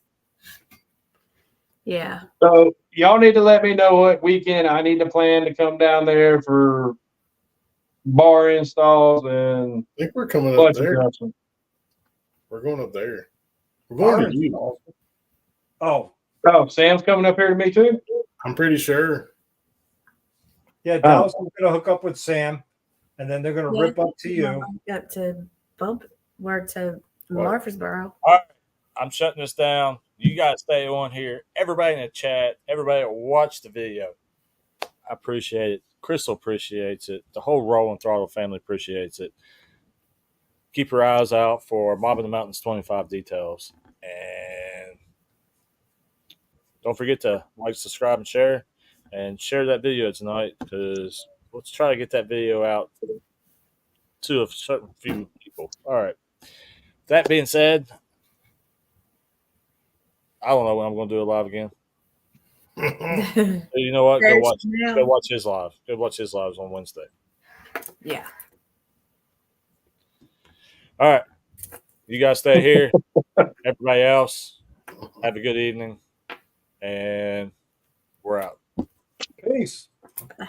Yeah.
so y'all need to let me know what weekend I need to plan to come down there for bar installs and
I think we're coming up
clutch
there.
adjustment.
We're going up there. We're going to you.
Oh,
Sam's coming up here to me too?
I'm pretty sure.
yeah. Dallas is going to hook up with Sam, and then they're going to
Yeah.
rip up to you.
Up to bump where to Murfreesboro.
All right, I'm shutting this down. You guys stay on here. Everybody in the chat, everybody watch the video. I appreciate it. Crystal appreciates it. The whole Rollin Throttle family appreciates it. Keep your eyes out for Mobbin The Mountains 25 details. And don't forget to like, subscribe, and share. And share that video tonight because let's try to get that video out to a certain few people. All right. That being said, I don't know when I'm going to do it live again. You know what? Go watch his live. Go watch his lives on Wednesday.
Yeah.
All right. You guys stay here. Everybody else, have a good evening. And we're out.
Peace.
Bye.